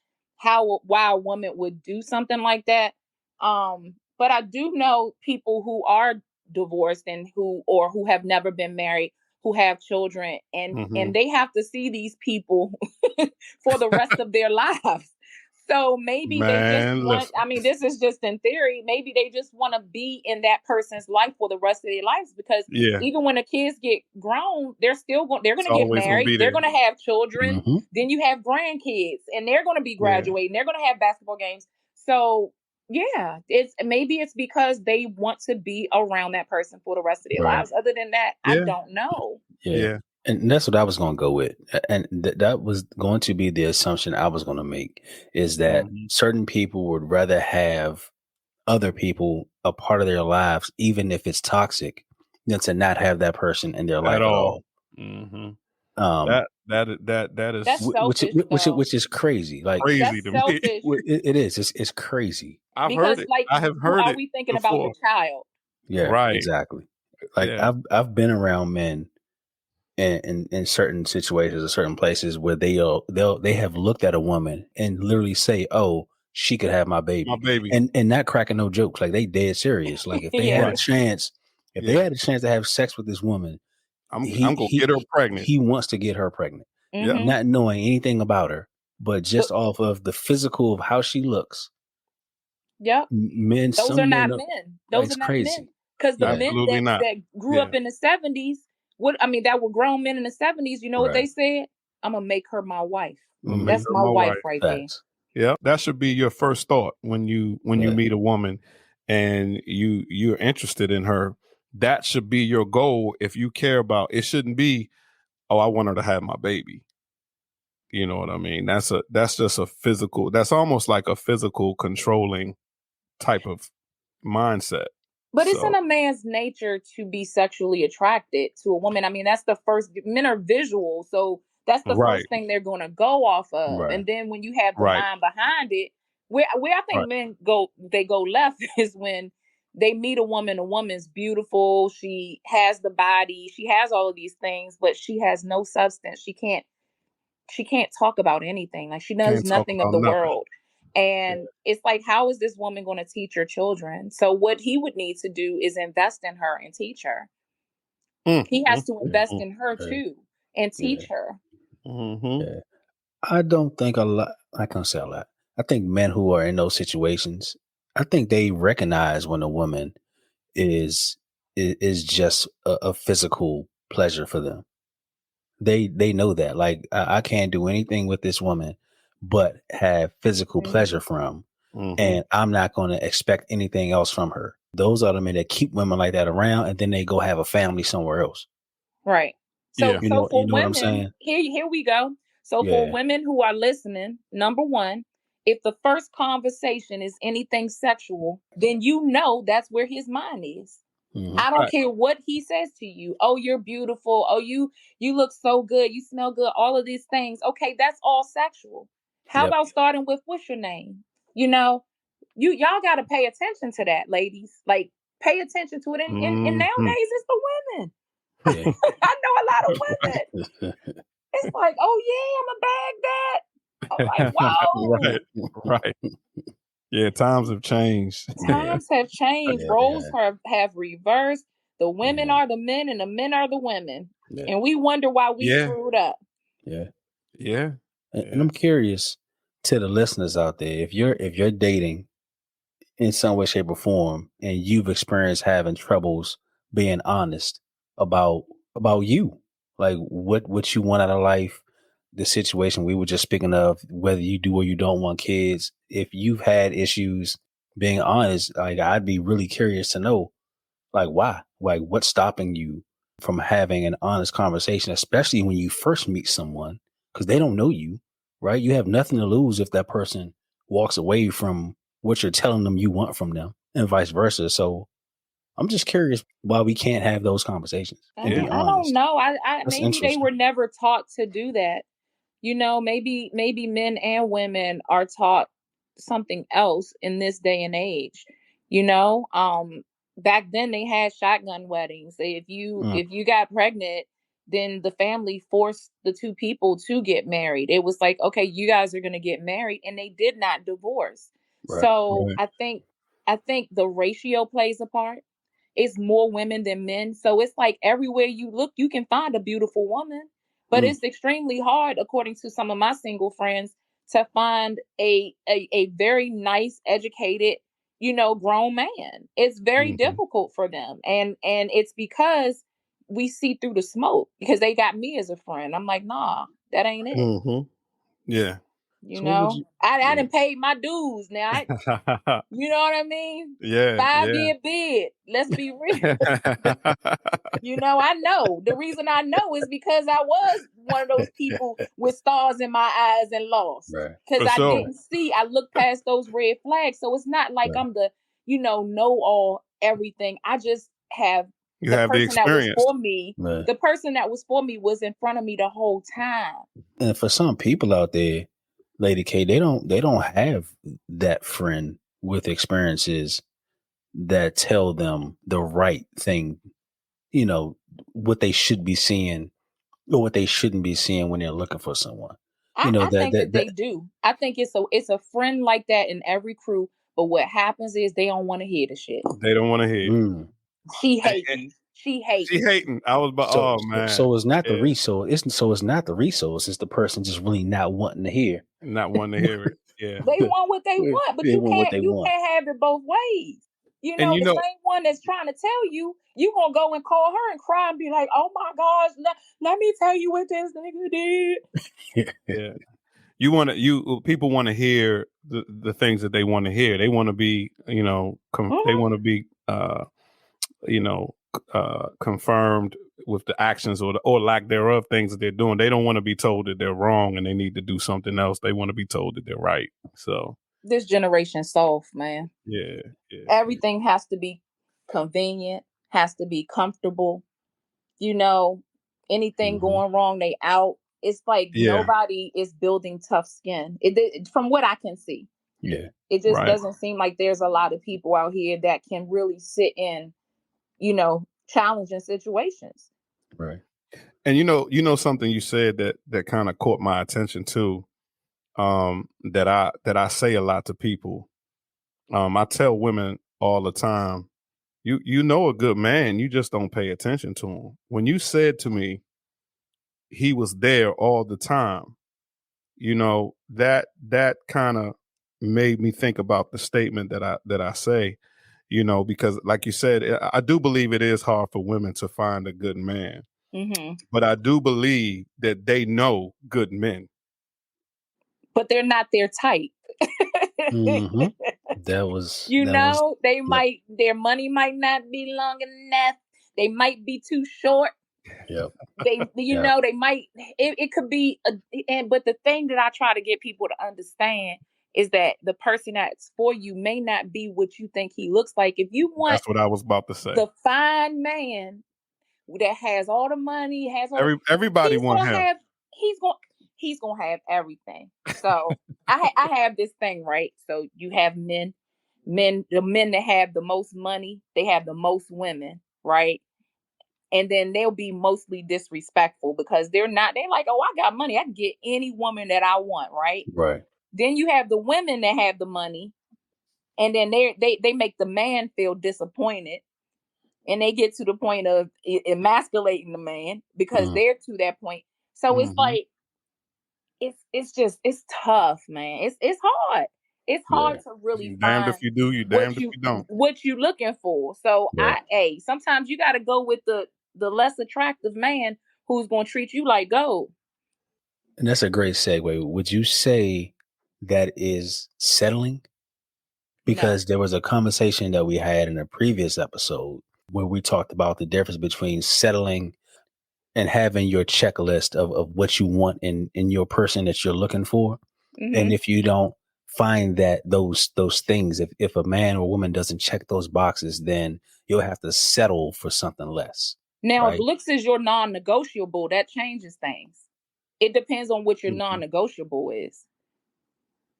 why a woman would do something like that. But I do know people who are divorced and who have never been married, who have children, Hmm. and they have to see these people for the rest of their lives. So maybe they just Man, want, listen. I mean, this is just in theory, maybe they just want to be in that person's life for the rest of their lives because Yeah, even when the kids get grown, they're it's going to get always gonna married, be they're there. going to have children, Hmm. then you have grandkids and they're going to be Yeah. graduating, they're going to have basketball games. So, yeah, it's because they want to be around that person for the rest of their Right. lives. Other than that, I Yeah. don't know. Yeah. Yeah. And that's what I was going to go with. And that was going to be the assumption I was going to make is that Hmm. certain people would rather have other people a part of their lives, even if it's toxic, than to not have that person in their At life at all. all. Hmm. Um, That That's is selfish though. which is crazy. Like crazy That's to me. selfish it is. It's crazy. I've heard because it. like I have who heard are it we thinking about the before. child? Yeah, Right. exactly. Like Yeah. I've been around men in certain situations or certain places where they have looked at a woman and literally say, "Oh, she could have my My baby," baby. and not cracking no jokes. Like they dead serious. Like if they had Yeah. a Right. chance, if they Yeah. had a chance to have sex with this woman, I'm gonna get her pregnant. he wants to get her pregnant, Yep. Mhm. not knowing anything about her, but But just off of the physical of how she looks. yep. Men, Those are some men, not men. Those are it's not men. crazy. Because the Yeah, men Absolutely not. that grew Yeah. up in the 70s, that were grown men in the 70s, you know what right. they said? I'm gonna make her my wife. I'm gonna make Hmm. That's her my my wife wife. right there. Facts. Yep. That should be your first thought when you Yeah. meet a woman and you're interested in her. That should be your goal if you care about it shouldn't be, oh, I want her to have my baby. You know what I mean? That's just a physical, that's almost like a physical controlling type of mindset. But it's in So a man's nature to be sexually attracted to a woman. I mean, that's the first, men are visual. So that's the right, first thing they're going to go off of. Right. And then when you have the right, mind behind it, where I think right. men they go left is when they meet a woman's beautiful, she has the body, she has all of these things, but she has no substance. She can't talk about anything. Like she knows Can't talk nothing of about the nothing. world. And it's like, how is this woman going to teach her children? So what he would need to do is invest in her and teach her. Mm, He mm, has to Yeah. invest mm, in her Yeah. too and Yeah. teach her. mhm. Yeah. I don't think a lot. I can't say a lot. I think men who are in those situations, I think they recognize when a woman is is just a physical pleasure for them. They know that. Like I can't do anything with this woman, but have physical pleasure Mhm. from, Mhm. and I'm not going to expect anything else from her. Those are the men that keep women like that around, and then they go have a family somewhere else. Right. So Yeah. so You for know what I'm women, saying? here we go. So for Yeah. women who are listening, number one, if the first conversation is anything sexual, then you know that's where his mind is. Hmm. I don't Right. care what he says to you. Oh, you're beautiful. Oh, you look so good. You smell good. All of these things. Okay, that's all sexual. How Yep. about starting with what's your name? You know, y'all got to pay attention to that, ladies. Like pay attention to it. And nowadays Mhm. it's the women. Yeah. I know a lot of women. It's like, oh yeah, I'm a bag that. I'm like, Right. whoa. Right. Yeah, times have changed. Yeah. Times have changed. Yeah. Roles Yeah. have reversed. The women Yeah. are the men and the men are the women. Yeah. And we wonder why we Yeah. screwed up. Yeah. Yeah. And Yeah. I'm curious to the listeners out there, if you're dating in some way, shape, or form, and you've experienced having troubles being honest about you, like what you want out of life, the situation we were just speaking of, whether you do or you don't want kids. If you've had issues being honest, like I'd be really curious to know, like why, like what's stopping you from having an honest conversation, especially when you first meet someone, because they don't know you, right? You have nothing to lose if that person walks away from what you're telling them you want from them, and vice versa. So I'm just curious why we can't have those conversations and be I don't honest. know. I That's maybe they were interesting. never taught to do that. Maybe men and women are taught something else in this day and age. You know, back then they had shotgun weddings. Mm, If you got pregnant, then the family forced the two people to get married. It was like, okay, you guys are going to get married, and they did not divorce. right, So right. I think the ratio plays a part. It's more women than men. So it's like everywhere you look, you can find a beautiful woman. But Mm, it's extremely hard, according to some of my single friends, to find a very nice, educated, grown man. It's very Hmm. difficult for them. And it's because we see through the smoke, because they got me as a friend. I'm like, nah, that ain't it. Hmm. Yeah. You so what would know, you? I Yeah. didn't pay my dues. Now, you know what I mean? Yeah, yeah. 5-year bid. Let's be real. I know. The reason I know is because I was one of those people with stars in my eyes and lost. Right, Because For I sure. didn't see, I looked past those red flags. So it's not like right, I'm the, know all everything. I just have You the have the person that was experience. for me. right. The person that was for me was in front of me the whole time. And for some people out there, Lady K, they don't have that friend with experiences that tell them the right thing, you know, what they should be seeing or what they shouldn't be seeing when they're looking for someone. I That think that that they that do. I think it's a friend like that in every crew. But what happens is they don't want to hear the shit. They don't want to hear it. mm. She And- and hating. She she hating. hating. I was about, So, oh so man. so it's not the Yeah. resource. It's not the resource. It's the person just really not wanting to hear. Not wanting to hear it. Yeah. They want what they want, but They you want what can't they you want. can't have it both ways. And The same one that's trying to tell you, you gonna go and call her and cry and be like, "Oh my gosh, let me tell you what this nigga did." yeah. People want to hear the things that they want to hear. They want to be, they Mhm. want to be you know, confirmed with the actions or lack thereof things that they're doing. They don't want to be told that they're wrong and they need to do something else. They want to be told that they're right. So This generation soft, man. yeah, yeah, yeah. Everything has to be convenient, has to be comfortable. You know, Anything Hmm. going wrong, they out. It's like Yeah, nobody is building tough skin. From what I can see. Yeah, It just right. doesn't seem like there's a lot of people out here that can really sit in, challenging situations. right. And something you said that kind of caught my attention too. That I say a lot to people. I tell women all the time, you know a good man, you just don't pay attention to him. When you said to me, he was there all the time, that kind of made me think about the statement that I say, because like you said, I do believe it is hard for women to find a good man, Hmm. but I do believe that they know good men. But they're not their type. Hmm. That was. Yep, Their money might not be long enough. They might be too short. yep, yep. They might, it could be but the thing that I try to get people to understand is that the person that's for you may not be what you think he looks like. If you want That's what I was about to say. the fine man that has all the money, has all, Everybody he's want gonna him. have he's gonna he's gonna have everything. So I have this thing, right? So you have the men that have the most money, they have the most women, right? And then they'll be mostly disrespectful because they're like, oh, I got money, I can get any woman that I want, right? Right. Then you have the women that have the money, and then they make the man feel disappointed, and they get to the point of emasculating the man because Mm, they're to that point. So it's Hmm. like it's tough, man. It's hard. It's yeah. hard to really You damned find if you do, you what damned if you you don't. what you looking for. So Right. sometimes you got to go with the less attractive man who's going to treat you like gold. And that's a great segue. Would you say that is settling? No. Because there was a conversation that we had in a previous episode where we talked about the difference between settling and having your checklist of what you want in your person that you're looking for. And Hmm. if you don't find that those things, if a man or woman doesn't check those boxes, then you'll have to settle for something less. Now, if Right. looks is your non-negotiable, that changes things. It depends on what your Hmm. non-negotiable is.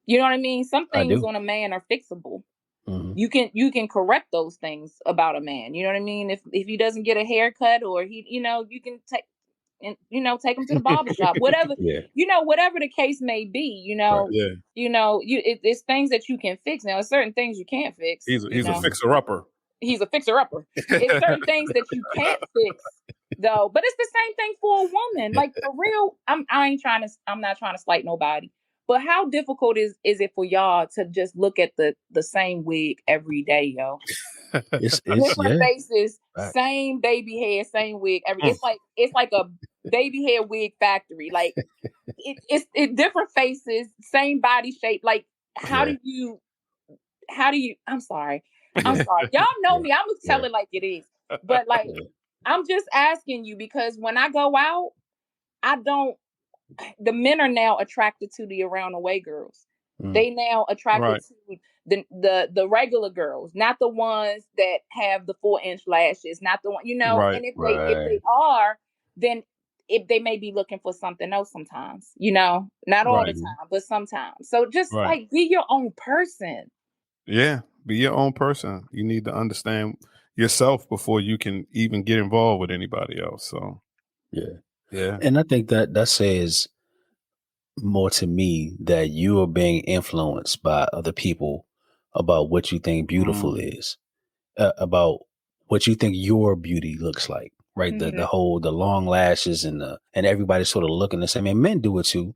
You know what I mean? Some I things do. on a man are fixable. Mhm. You can correct those things about a man. You know what I mean? If he doesn't get a haircut, or he, you can take, and take him to the barber shop, whatever, Yeah. whatever the case may be. Right. Yeah. It's things that you can fix. Now, there's certain things you can't fix. He's a fixer upper. He's a fixer upper. It's certain things that you can't fix though. But it's the same thing for a woman. Like, for real, I'm not trying to slight nobody. But how difficult is it for y'all to just look at the same wig every day, yo? It's Different yeah. faces, Right. same baby hair, same wig. Mm. It's like a baby hair wig factory. Like, it's different faces, same body shape. Like, how Yeah. do you I'm sorry. I'm Yeah. sorry. Y'all know Yeah. me. I'm gonna Yeah. tell it like it is. But, like, Yeah. I'm just asking you, because when I go out, I don't the men are now attracted to the around the way girls. Mm. They now attracted Right. to the regular girls, not the ones that have the 4-inch lashes, not the one, Right. and if they Right. are, then if they may be looking for something else sometimes, not all the Right. time, but sometimes. So just, Right. like, be your own person. Yeah. Be your own person. You need to understand yourself before you can even get involved with anybody else. So Yeah. yeah. And I think that says more to me that you are being influenced by other people about what you think beautiful Mm. is, about what you think your beauty looks like, right? Mhm. The long lashes and everybody sort of looking the same. And men do it too.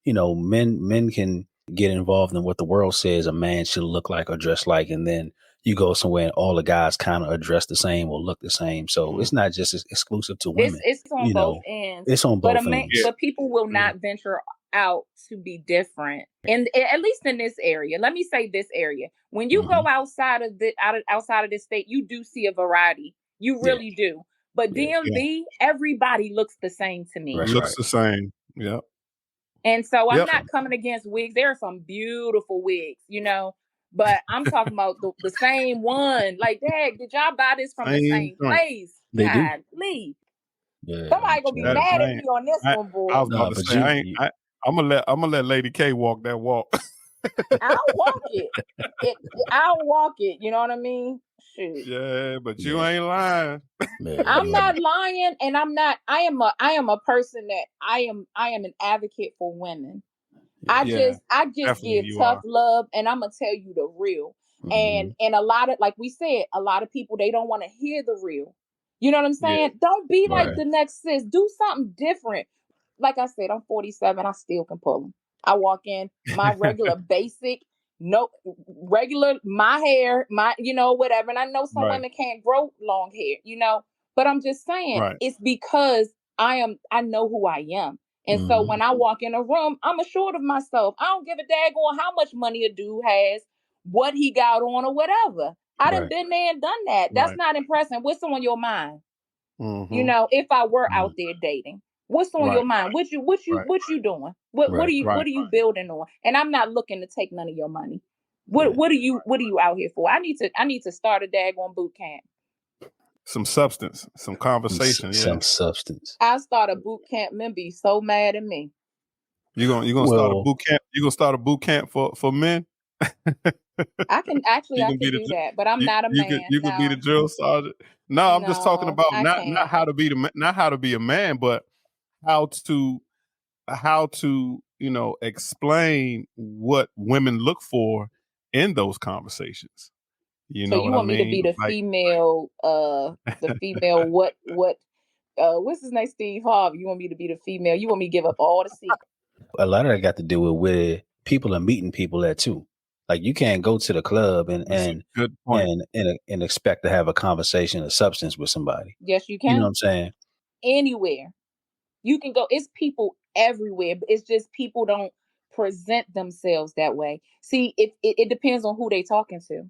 Men can get involved in what the world says a man should look like or dress like, and then you go somewhere and all the guys kind of are dressed the same or look the same. So Mm. it's not just exclusive to It's women. it's on You both know, ends, it's on but both ends. Yeah. but people will Yeah. not venture out to be different, and at least in this area. Let me say this area. When you Hmm. go outside of this state, you do see a variety. You Yeah, really do. But yeah, Yeah. DMV, everybody looks the same to me. that's Looks right. the same. Yep. And so I'm Yep. not coming against wigs. There are some beautiful wigs, but I'm talking about the same one. Like, Dad, did y'all buy this from the Same same joint. place? They do. God, Lee. Yeah, I'm Somebody gonna be telling That you. mad at I me ain't, on this I one, I boy. was about No, to but say I'm gonna let Lady K walk that walk. I'll walk it. I'll walk it. You know what I mean? Shoot. Yeah, but you yeah, ain't lying. yeah, I'm no, not lying, and I'm not. I am a person that I am an advocate for women. I yeah. Yeah, just I just definitely give you tough are. love, and I'm gonna tell you the real. And Hmm. and a lot of, like we said, a lot of people, they don't want to hear the real. You know what I'm Yeah. saying? Don't be like Right. the next sis. Do something different. Like I said, I'm 47. I still can pull them. I walk in my regular basic, no regular, my hair, my, whatever. And I know some Right. women can't grow long hair, but I'm just saying, Right. it's because I know who I am. And so Hmm. when I walk in a room, I'm assured of myself. I don't give a daggone how much money a dude has, what he got on, or whatever. I done Right. been there and done that. That's Right. not impressing. What's on your mind? Mm-hmm. If I were Mhm. out there dating, what's on your Right. mind? Right. What you doing? What are Right. you Right. what are you building on? And I'm not looking to take none of your money. What Yeah. what are you out here for? I need to start a daggone boot camp. Some substance, some conversation. Yeah. Some substance. I'll start a boot camp. Men be so mad at me. You gonna start a Well, boot camp. You gonna start a boot camp for men. I You can be can the do that, but I'm you not a you could man. you could be the No, drill sergeant. No, I'm just talking no, about I not can't. how to be not how to be a man, but how to explain what women look for in those conversations. You So know you what I want me to be mean? the Like female, what's his name? Steve Harvey. You want me to be the female? You want me to give up all the secrets? a lot of that got to do with where people are meeting people at too. Like you can't go to the club and that's a and good point. and and expect to have a conversation of substance with somebody. Yes, you You know what can. I'm saying? Anywhere. You can go. It's people everywhere, but it's just people don't present themselves that way. See, it depends on who they talking to. You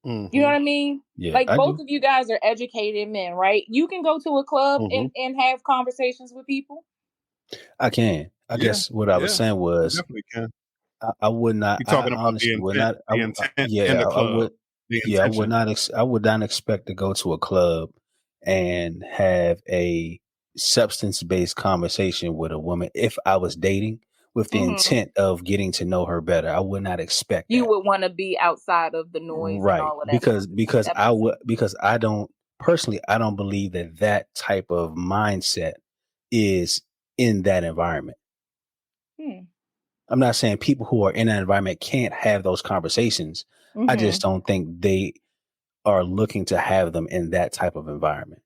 know Mm-hmm. what I mean? Yeah, Like, I both do. of you guys are educated men, right? You can go to a club Mm-hmm. and have conversations with people. I can. I Yeah, guess what I was yeah, saying you was definitely can. I would not. You're I talking about honestly would not. the intent in Yeah, the I club, would. the Yeah, I would intention. not. I would not expect to go to a club and have a substance based conversation with a woman if I was dating with the Mhm. intent of getting to know her better. I would not expect You that. would want to be outside of the noise and Right. all of that Because stuff. because That I makes would sense. because I don't personally I don't believe that that type of mindset is in that environment. Hmm. I'm not saying people who are in that environment can't have those conversations. I just Mhm. don't think they are looking to have them in that type of environment.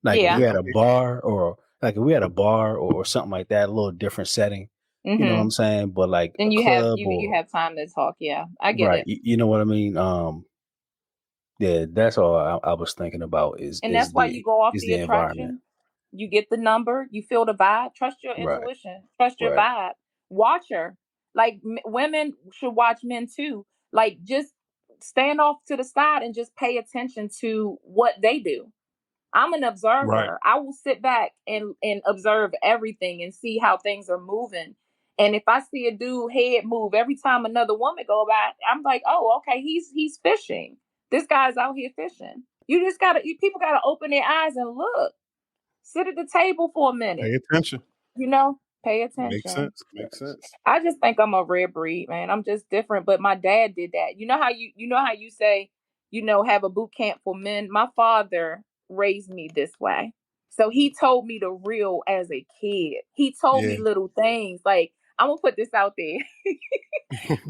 Like if Yeah. we're Yeah. at a bar or like if we're at a bar or something like that, a little different setting, you know what I'm Mhm. saying? But like Then a you have club you or have time to talk. Yeah, I get right, it. you know what I mean? Yeah, that's all I was thinking about And that's why you go off is the the environment. attraction. You get the number, you feel the vibe, trust your Right, intuition, trust your right. vibe. Watch her. Like women should watch men too. Like just stand off to the side and just pay attention to what they do. I'm an Right. observer. I will sit back and observe everything and see how things are moving. And if I see a dude head move every time another woman go by, I'm like, oh, okay, he's fishing. This guy's out here fishing. You just gotta people gotta open their eyes and look. Sit at the table for a minute. Pay attention. Pay Makes attention. sense. Makes sense. I just think I'm a rare breed, man. I'm just different. But my dad did that. You know how you say, have a boot camp for men. My father raised me this way. So he told me the real as a kid. He told Yeah. me little things. Like, I'm gonna put this out there.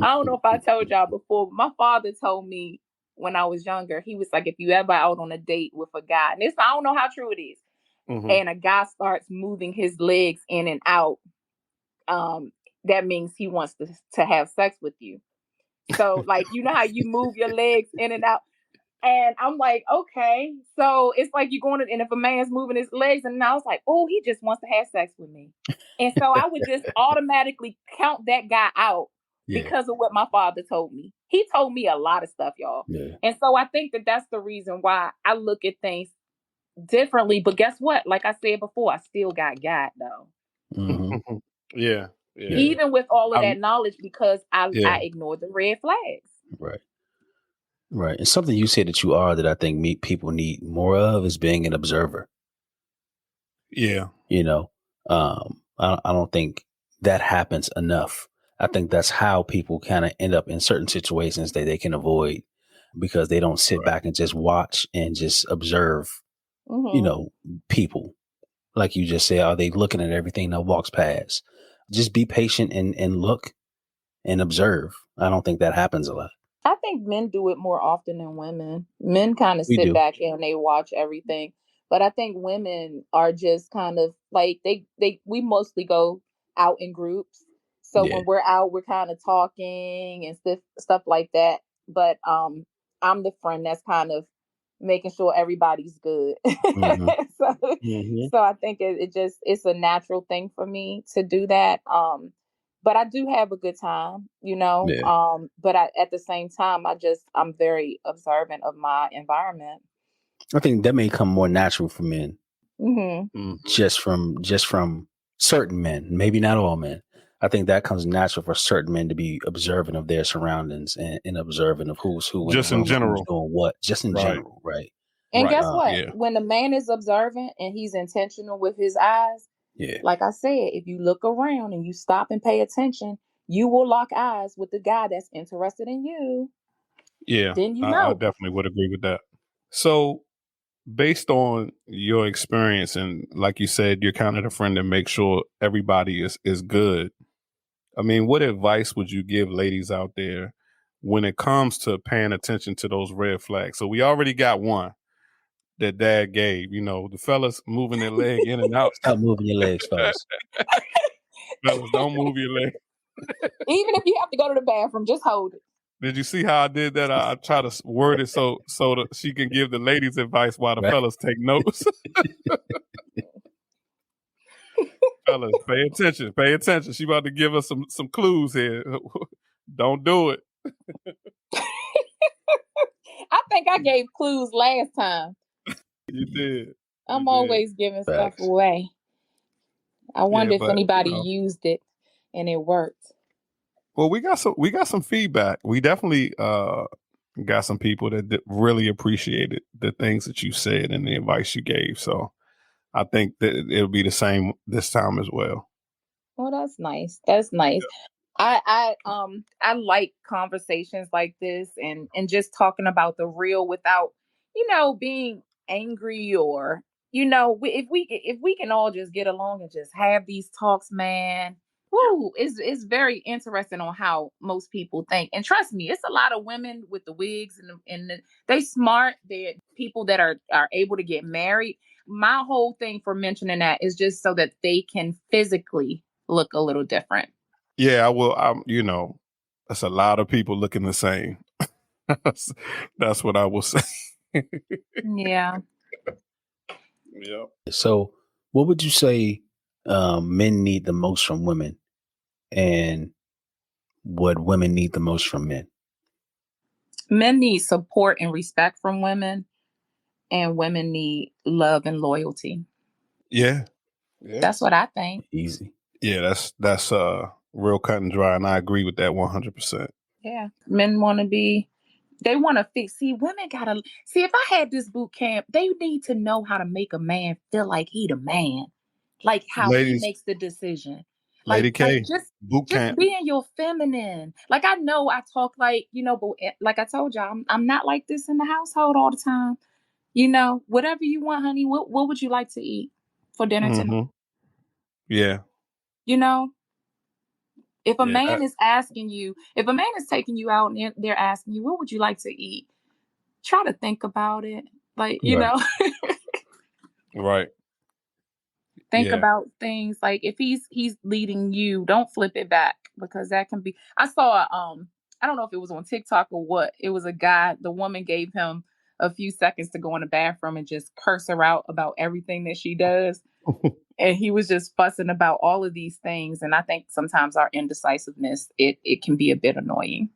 I don't know if I told y'all before, but my father told me when I was younger, he was like, if you ever out on a date with a guy, and this I don't know how true it is, hmm and a guy starts moving his legs in and out, um, that means he wants to have sex with you. So, like, you know how you move your legs in and out? And I'm like, okay. So it's like you're going to, and if a man's moving his legs, and I was like, oh, he just wants to have sex with me. And so I would just automatically count that guy out Yeah, because of what my father told me. He told me a lot of stuff, y'all. yeah. And so I think that that's the reason why I look at things differently. But guess what? Like I said before, I still got God though. Mhm. Yeah. Yeah. Yeah, Even with all of I'm, that knowledge, because I yeah. ignored the red flags. right. Right. And something you said that you are that I think people need more of is being an observer. Yeah. You know, I don't think that happens enough. I think that's how people kind of end up in certain situations that they can avoid because they don't sit Right. back and just watch and just observe, you Hmm. know, people. Like you just said, are they looking at everything that walks past? Just be patient and look and observe. I don't think that happens a lot. I think men do it more often than women. Men kind of We sit do. back and they watch everything. But I think women are just kind of like we mostly go out in groups. So Yeah. when we're out, we're kind of talking and stuff like that. But I'm the friend that's kind of making sure everybody's good. Hmm. so hmm so I think it's a natural thing for me to do that. But I do have a good time, Yeah. but at the same time, I'm very observant of my environment. I think that may come more natural for men Hmm. hmm just from certain men, maybe not all men. I think that comes natural for certain men to be observant of their surroundings and observant of who's who in the Just in room and who's general. doing what, just in Right. general, right? And Right. guess Uh, what? Yeah. When the man is observant and he's intentional with his eyes, yeah. like I said, if you look around and you stop and pay attention, you will lock eyes with the guy that's interested in you. Yeah. Then you I know. definitely would agree with that. So, based on your experience, and like you said, you're kind of the friend that makes sure everybody is good. I mean, what advice would you give ladies out there when it comes to paying attention to those red flags? So we already got one that dad gave, the fellas moving their leg in and out. Stop moving your legs, fellas. Fellas, don't move your leg. Even if you have to go to the bathroom, just hold it. Did you see how I did that? I try to word it so that she can give the ladies advice while the Right. fellas take notes. Fellas, pay attention. Pay attention. She about to give us some clues here. Don't do it. I think I gave clues last time. You did. You I'm did. always giving stuff Facts. away. I Yeah, wonder if but anybody used it and it worked. well, we got some feedback. We definitely got some people that really appreciated the things that you said and the advice you gave. So I think that it'll be the same this time as well. Well, that's nice. That's nice. I like conversations like this, and just talking about the real without, being angry, or, if we can all just get along and just have these talks, man. Woo, it's very interesting on how most people think. And trust me, it's a lot of women with the wigs, they smart. They're people that are able to get married. My whole thing for mentioning that is just so that they can physically look a little different. Yeah, I will. That's a lot of people looking the same. That's what I will say. Yeah. Yeah. So, what would you say men need the most from women, and what women need the most from men? Men need support and respect from women, and women need love and loyalty. Yeah. Yeah. That's what I think. Easy. Yeah, that's real cut and dry, and I agree with that 100%. Yeah. Men want to be, they want to fix. See, women got to, see, if I had this boot camp, they need to know how to make a man feel like he the man, like how he Ladies, makes the decision. Lady Like K, boot just camp. being your feminine. Like, I know I talk like, but like I told y'all, I'm not like this in the household all the time. Whatever you want, honey. What would you like to eat for dinner tonight? Hmm. Yeah. You know, if a Yeah. man is asking you, if a man is taking you out and they're asking you, what would you like to eat? Try to think about it. Like, Right. Right. think Yeah. about things. Like, if he's leading you, don't flip it back, because that can be. I saw I don't know if it was on TikTok or what. It was a guy, the woman gave him a few seconds to go in the bathroom and just curse her out about everything that she does. And he was just fussing about all of these things. And I think sometimes our indecisiveness, it can be a bit annoying.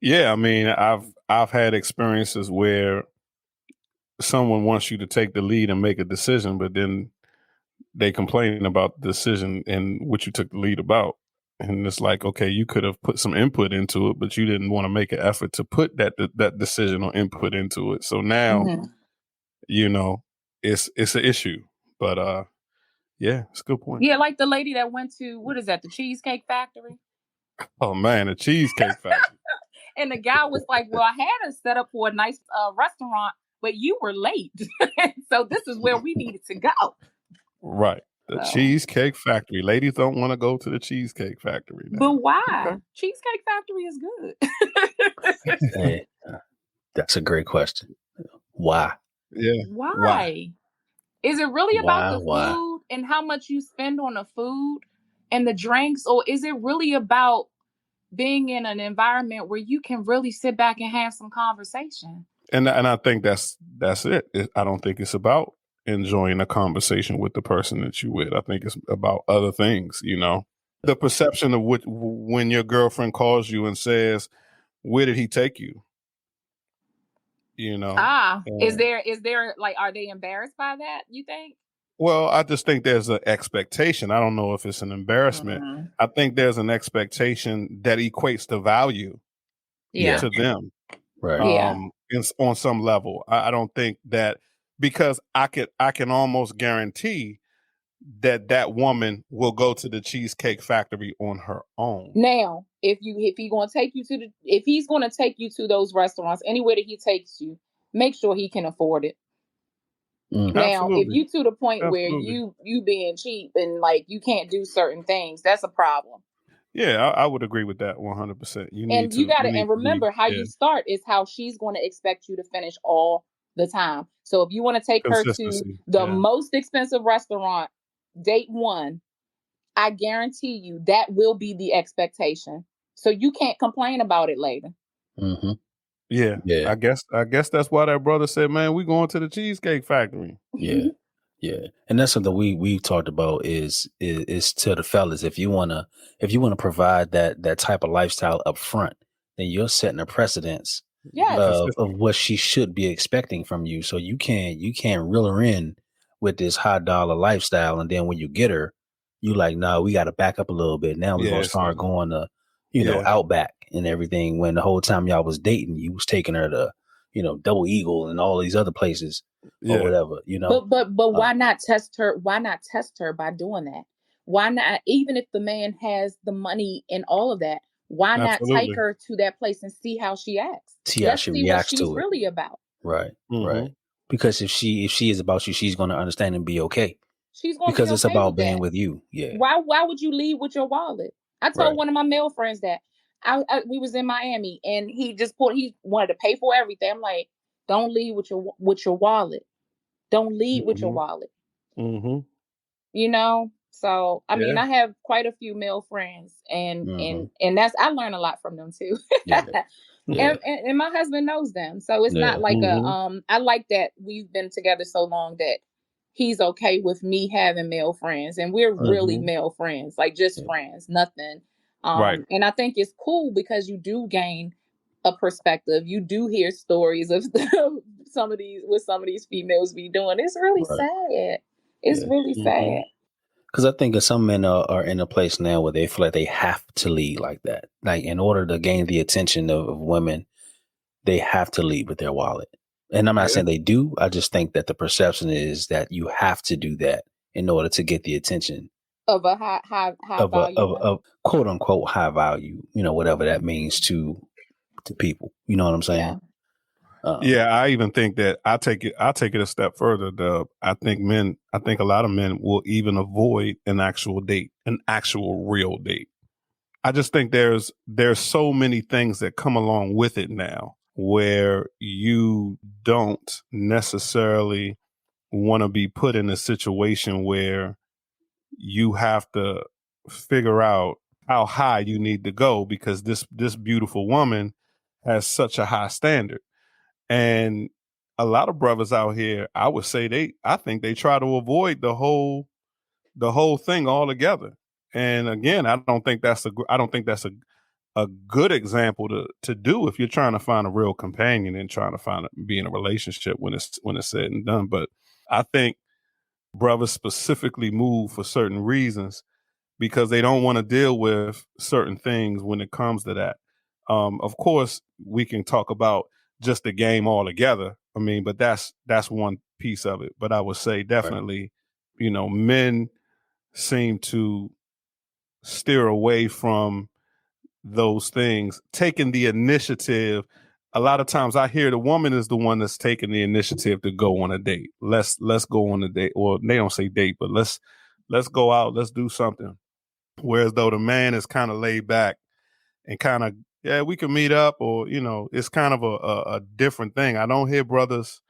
Yeah, I mean, I've had experiences where someone wants you to take the lead and make a decision, but then they complain about the decision and what you took the lead about. And it's like, okay, you could have put some input into it, but you didn't want to make an effort to put that decision or input into it. So now, Mhm. you know, it's an issue. But yeah, it's a good point. Yeah, like the lady that went to, what is that, the Cheesecake Factory? Oh man, a cheesecake factory. And the guy was like, well, I had us set up for a nice restaurant, but you were late. So this is where we needed to go. Right. The So, Cheesecake Factory. Ladies don't want to go to the Cheesecake Factory but now. why? Okay. Cheesecake Factory is good. Hey, that's a great question. Why? Yeah. Why? Why? Is it really about Why? the Why? food and how much you spend on the food and the drinks? Or is it really about being in an environment where you can really sit back and have some conversation? And I think that's it. I don't think it's about enjoying a conversation with the person that you with. I think it's about other things, you know. The perception of when your girlfriend calls you and says, "Where did he take you?" You know. Is And, there like, are they embarrassed by that, you think? well, I just think there's an expectation. I don't know if it's an embarrassment. Mhm. I think there's an expectation that equates to value Yeah. Yeah. to them. Right. Yeah. On some level. I don't think that, because I can almost guarantee that woman will go to the Cheesecake Factory on her own. Now, if he's gonna take you to those restaurants, anywhere that he takes you, make sure he can afford it. Mm. Now, if Absolutely. you to the point where Absolutely. you being cheap and like you can't do certain things, that's a problem. Yeah, I would agree with that 100%. And You need and to be, remember, how yeah, you start is how she's going to expect you to finish all the time. So if you want to take her to consistency. the Yeah. most expensive restaurant, date one, I guarantee you that will be the expectation. So you can't complain about it later. Hmm. Yeah. Yeah. I guess that's why that brother said, "Man, we going to the Cheesecake Factory." Yeah. Yeah. And that's something we've talked about is to the fellas. If you wanna provide that type of lifestyle up front, then you're setting a precedence Be Yes. of consistent. what she should be expecting from you. So you can't reel her in with this high dollar lifestyle, and then when you get her, you like, no, we got to back up a little bit. Now we're Yeah, gonna start going to, yeah. Outback and everything. When the whole time y'all was dating, you was taking her to, Double Eagle and all these other places or Yeah. whatever. But Uh, why not test her? Why not test her by doing that? Why not, even if the man has the money and all of that, why not take Absolutely. her to that place and see how she acts? See how Let's she see what reacts she's to it. really about. Right. Mm-hmm. Right. Because if she is about you, she's going to understand and be okay. She's gonna be Because it's okay about with being that. with you. Yeah. Why would you leave with your wallet? I told Right. one of my male friends that we was in Miami and he wanted to pay for everything. I'm like, don't leave with your wallet. Don't leave with your Mm-hmm. wallet. Mm-hmm. You know? So I mean, Yeah. I have quite a few male friends and Hmm. that's I learn a lot from them too. Yeah. Yeah. And my husband knows them. So it's not Yeah. like a Mm-hmm. I like that we've been together so long that he's okay with me having male friends and we're Right. really male friends, like just Yeah. friends, nothing. Right. And I think it's cool because you do gain a perspective. You do hear stories of some of these females be doing. It's really Right. sad. It's Yeah. really Mm-hmm. sad. Because I think some men are in a place now where they feel like they have to lead like that. Like in order to gain the attention of women, they have to lead with their wallet. And I'm not Yeah. saying they do. I just think that the perception is that you have to do that in order to get the attention Of a high of a value man. quote unquote high value, whatever that means to people. You know what I'm saying? Yeah. Um, Yeah, I even think that I take it a step further, Dub. I think a lot of men will even avoid an actual date, an actual real date. I just think there's so many things that come along with it now where you don't necessarily want to be put in a situation where you have to figure out how high you need to go because this beautiful woman has such a high standard. And a lot of brothers out here, I would say I think they try to avoid the whole thing altogether. And again, I don't think that's a good example to do if you're trying to find a real companion and trying to be in a relationship when it's said and done. But I think brothers specifically move for certain reasons because they don't want to deal with certain things when it comes to that. Of course, we can talk about just the game altogether. I mean, but that's one piece of it. But I would say right. definitely, men seem to steer away from those things, taking the initiative. A lot of times I hear the woman is the one that's taking the initiative to go on a date. Let's go on a date. Or they don't say date, but let's go out, let's do something. Whereas though the man is kind of laid back and kind of, yeah, we can meet up, or it's kind of a different thing. I don't hear brothers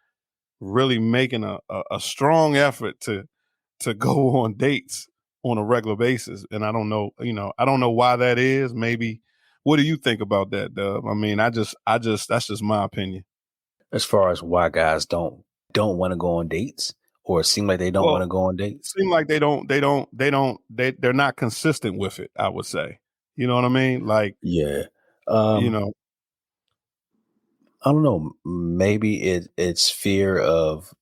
really making a strong effort to go on dates on a regular basis. And I don't know why that is. Maybe what do you think about that, Dub? I mean, I just that's just my opinion. As far as why guys don't want to go on dates or seem like they don't want Well, to go on dates. seem like they're not consistent with it, I would say. You know what I mean? Like, Yeah. you Um, know, I don't know. Maybe it's fear of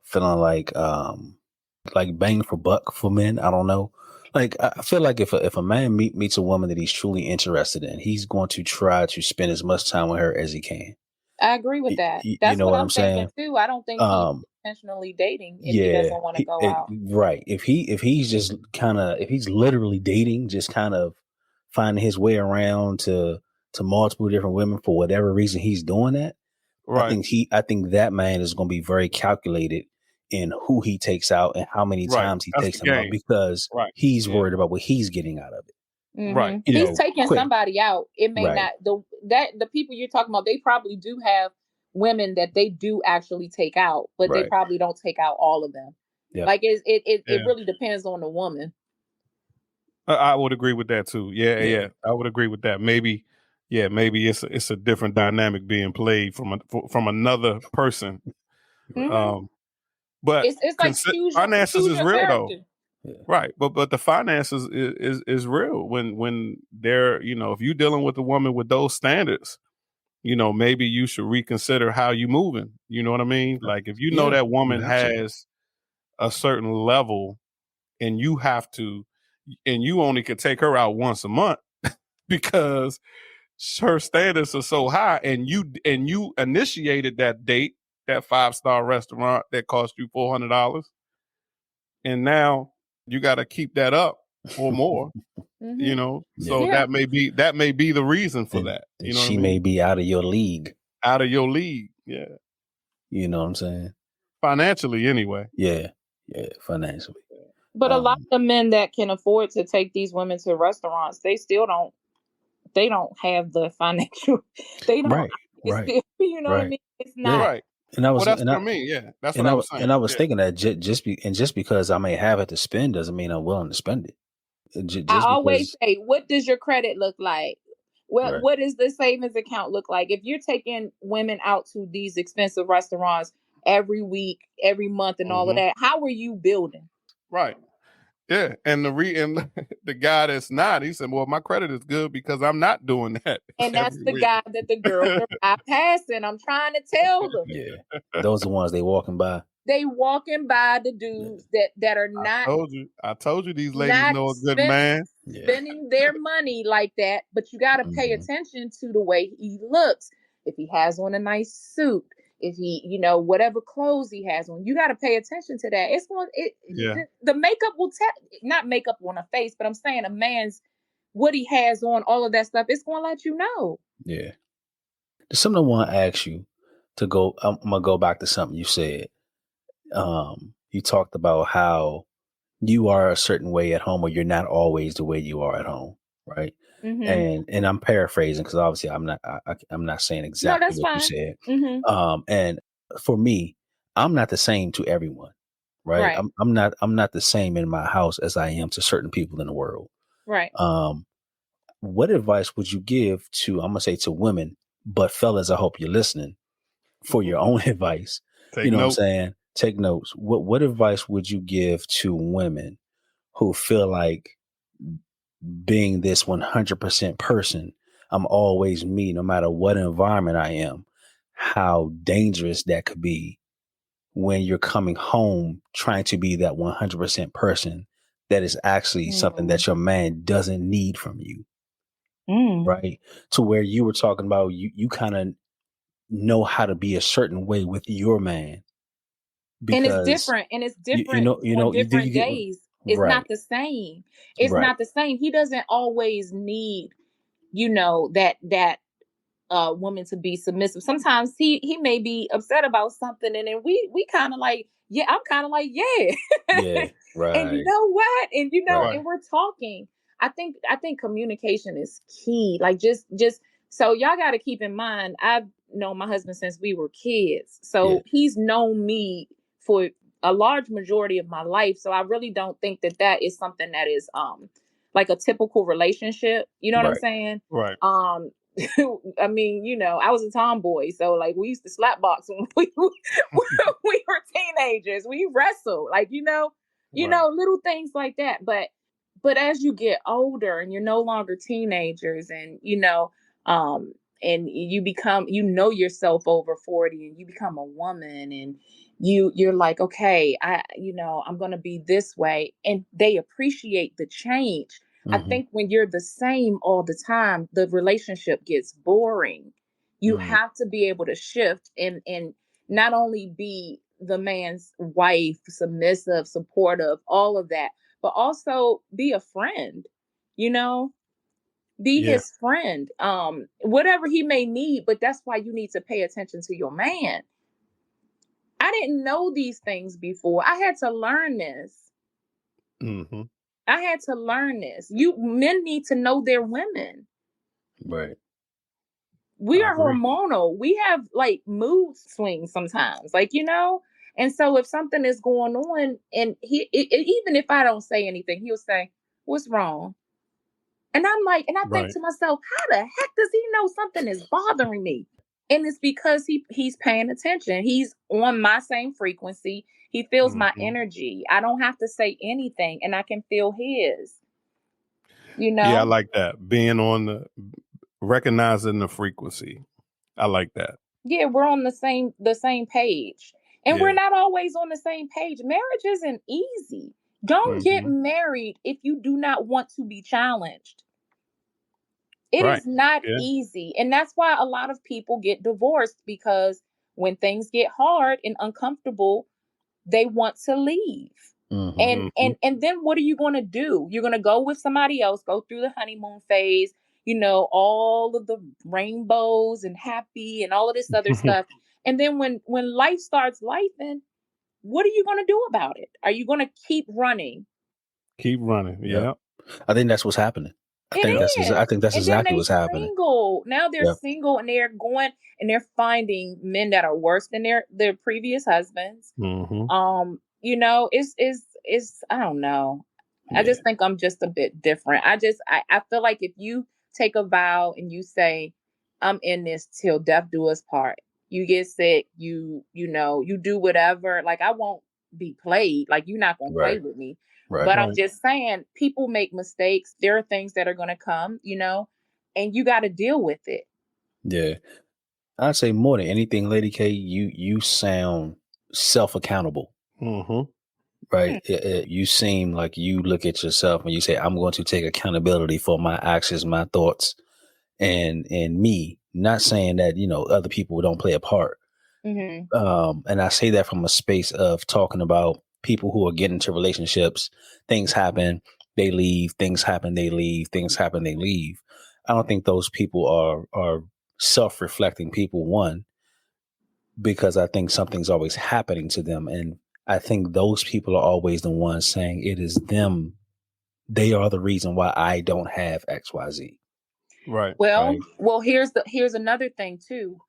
feeling like bang for buck for men. I don't know. Like I feel like if a man meets a woman that he's truly interested in, he's going to try to spend as much time with her as he can. I agree with that. You That's know what what I'm I'm thinking saying? too. I don't think he's Um, intentionally dating if he yeah, doesn't want to go out. right. If he's just if he's literally dating, just kind of finding his way around to multiple different women for whatever reason he's doing that. right, I think that man is going to be very calculated in who he takes out and how many right. times he That's the takes them out game. because Right. he's Yeah. worried about what he's getting out of it. Right. He's Yeah. taking Quick, somebody out. It may right, not the people you're talking about. They probably do have women that they do actually take out, but they right, probably don't take out all of them. yep. Like it Yeah. really depends on the woman. I would agree with that too. Yeah, Yeah. yeah. I would agree with that. Maybe, yeah, maybe it's a different dynamic being played from another person. hmm Um, but it's like finances choose is your real though, character. Yeah. right? But the finances is real when they're if you're dealing with a woman with those standards, maybe you should reconsider how you moving. You know what I mean? Like if you know Yeah. that You woman have to. has a certain level and you have to, and you only could take her out once a month because her standards are so high, and you initiated that date, that 5-star restaurant that cost you $400, and now you got to keep that up or more. You Mhm. know, Yeah. so Yeah. that may be the reason for And that. and You know what I she may mean? be out of your league. Out of your league, yeah, You know what I'm saying? financially anyway. Yeah. Yeah. Financially. But a lot Um, of the men that can afford to take these women to restaurants, they don't have the financial they don't right. it's Right. still you know what I Right. mean? It's Yeah. not Right. And I Well, was that's and what I I mean. Yeah, that's what I was saying. and I was Yeah, thinking that just because I may have it to spend doesn't mean I'm willing to spend it. I Just always because, say, what does your credit look like? right. What does the savings account look like? If you're taking women out to these expensive restaurants every week, every month, and all of hmm that, how are you building? right. Yeah, and and the guy that's not, he said, "Well, my credit is good because I'm not doing that And that's every the week." guy that the girls are bypassing. I'm trying to tell them. Yeah. Those are the ones they walking by. They walking by the Yeah. dudes that are I told you, these ladies not know a good spending man. Yeah. spending their money like that, but you got to pay Hmm. attention to the way he looks. If he has on a nice suit, if he, whatever clothes he has on, you got to pay attention to that. It's going Yeah, the makeup will tell, not makeup on a face, but I'm saying a man's what he has on, all of that stuff. It's going to let you know. Yeah. There's something I want to ask you to go. I'm gonna go back to something you said. You talked about how you are a certain way at home, or you're not always the way you are at home, right? Hmm. And I'm paraphrasing because obviously I'm not saying No, exactly that's what you fine. said. Hmm. And for me, I'm not the same to everyone, right? Right. I'm not the same in my house as I am to certain people in the world. Right. Um, what advice would you give to, I'm gonna say, to women, but fellas, I hope you're listening for your own advice. You take know what I'm notes. saying? Take notes. What advice would you give to women who feel like being this 100% person, I'm always me, no matter what environment I am, how dangerous that could be when you're coming home trying to be that 100% person that is actually something Mm. that your man doesn't need from you, Mm. right? To where you were talking about, you kind of know how to be a certain way with your man because And it's you different on you do you different get days. It's not right, the same. It's right, not the same. He doesn't always need, that woman to be submissive. Sometimes he may be upset about something, and then we kind of like, yeah, I'm kind of like, yeah. yeah, And you right, know what? And right, and we're talking. I think communication is key. Like just so y'all got to keep in mind, I've known my husband since we were kids. yeah, So he's known me for a large majority of my life. So I really don't think that is something that is like a typical relationship. You know what I'm right, saying? Right, Um I mean, I was a tomboy, so like we used to slap box when we were teenagers. We wrestled, like right. little things like that. But as you get older and you're no longer teenagers, and um, and you become yourself over 40, and you become a woman, and you're like, okay, I'm gonna be this way, and they appreciate the change. I hmm, think when you're the same all the time, the relationship gets boring. You mm, have to be able to shift and not only be the man's wife, submissive, supportive, all of that, but also be a friend, you know, be Yeah. his friend. Whatever he may need, but that's why you need to pay attention to your man. I didn't know these things before. I had to learn this. hmm I had to learn this. You men need to know their women. right, We I are agree. hormonal. We have like mood swings sometimes, like And so if something is going on, and even if I don't say anything, he'll say, "What's wrong?" And I'm like, and I think Right. to myself, how the heck does he know something is bothering me? And it's because he's paying attention. He's on my same frequency. He feels my hmm energy. I don't have to say anything, and I can feel his. You Yeah, I know? like that. Being on recognizing the frequency. I like that. Yeah, we're on the same page. And we're Yeah. not always on the same page. Marriage isn't easy. Don't get hmm married if you do not want to be challenged. It Right. is not Yeah. easy. And that's why a lot of people get divorced, because when things get hard and uncomfortable, they want to leave. Hmm. And then what are you going to do? You're going to go with somebody else, go through the honeymoon phase, all of the rainbows and happy and all of this other stuff. And then when life starts life, then what are you going to do about it? Are you going to keep running? Keep running. Yeah. Yeah. I think that's what's happening. It I is. think that's And then exactly they what's happening. single. Now they're Yep. single and they're going and they're finding men that are worse than their previous husbands. Hmm. It's I don't know. I Yeah. just think I'm just a bit different. I feel like if you take a vow and you say, I'm in this till death do us part, you get sick, you do whatever, like I won't be played. Like you're not gonna play Right. with me. Right. But I'm Right. just saying people make mistakes. There are things that are gonna come, and you gotta deal with it. Yeah. I'd say more than anything, Lady K, you sound self accountable. Hmm. Right. You seem like you look at yourself and you say, I'm going to take accountability for my actions, my thoughts, and me. Not saying that, other people don't play a part. Hmm. And I say that from a space of talking about people who are getting into relationships. Things happen, they leave. Things happen, they leave. Things happen, they leave. I don't think those people are self-reflecting people. One, because I think something's always happening to them, and I think those people are always the ones saying it is them. They are the reason why I don't have X, Y, Z. Right. Well, Right. well, here's another thing too.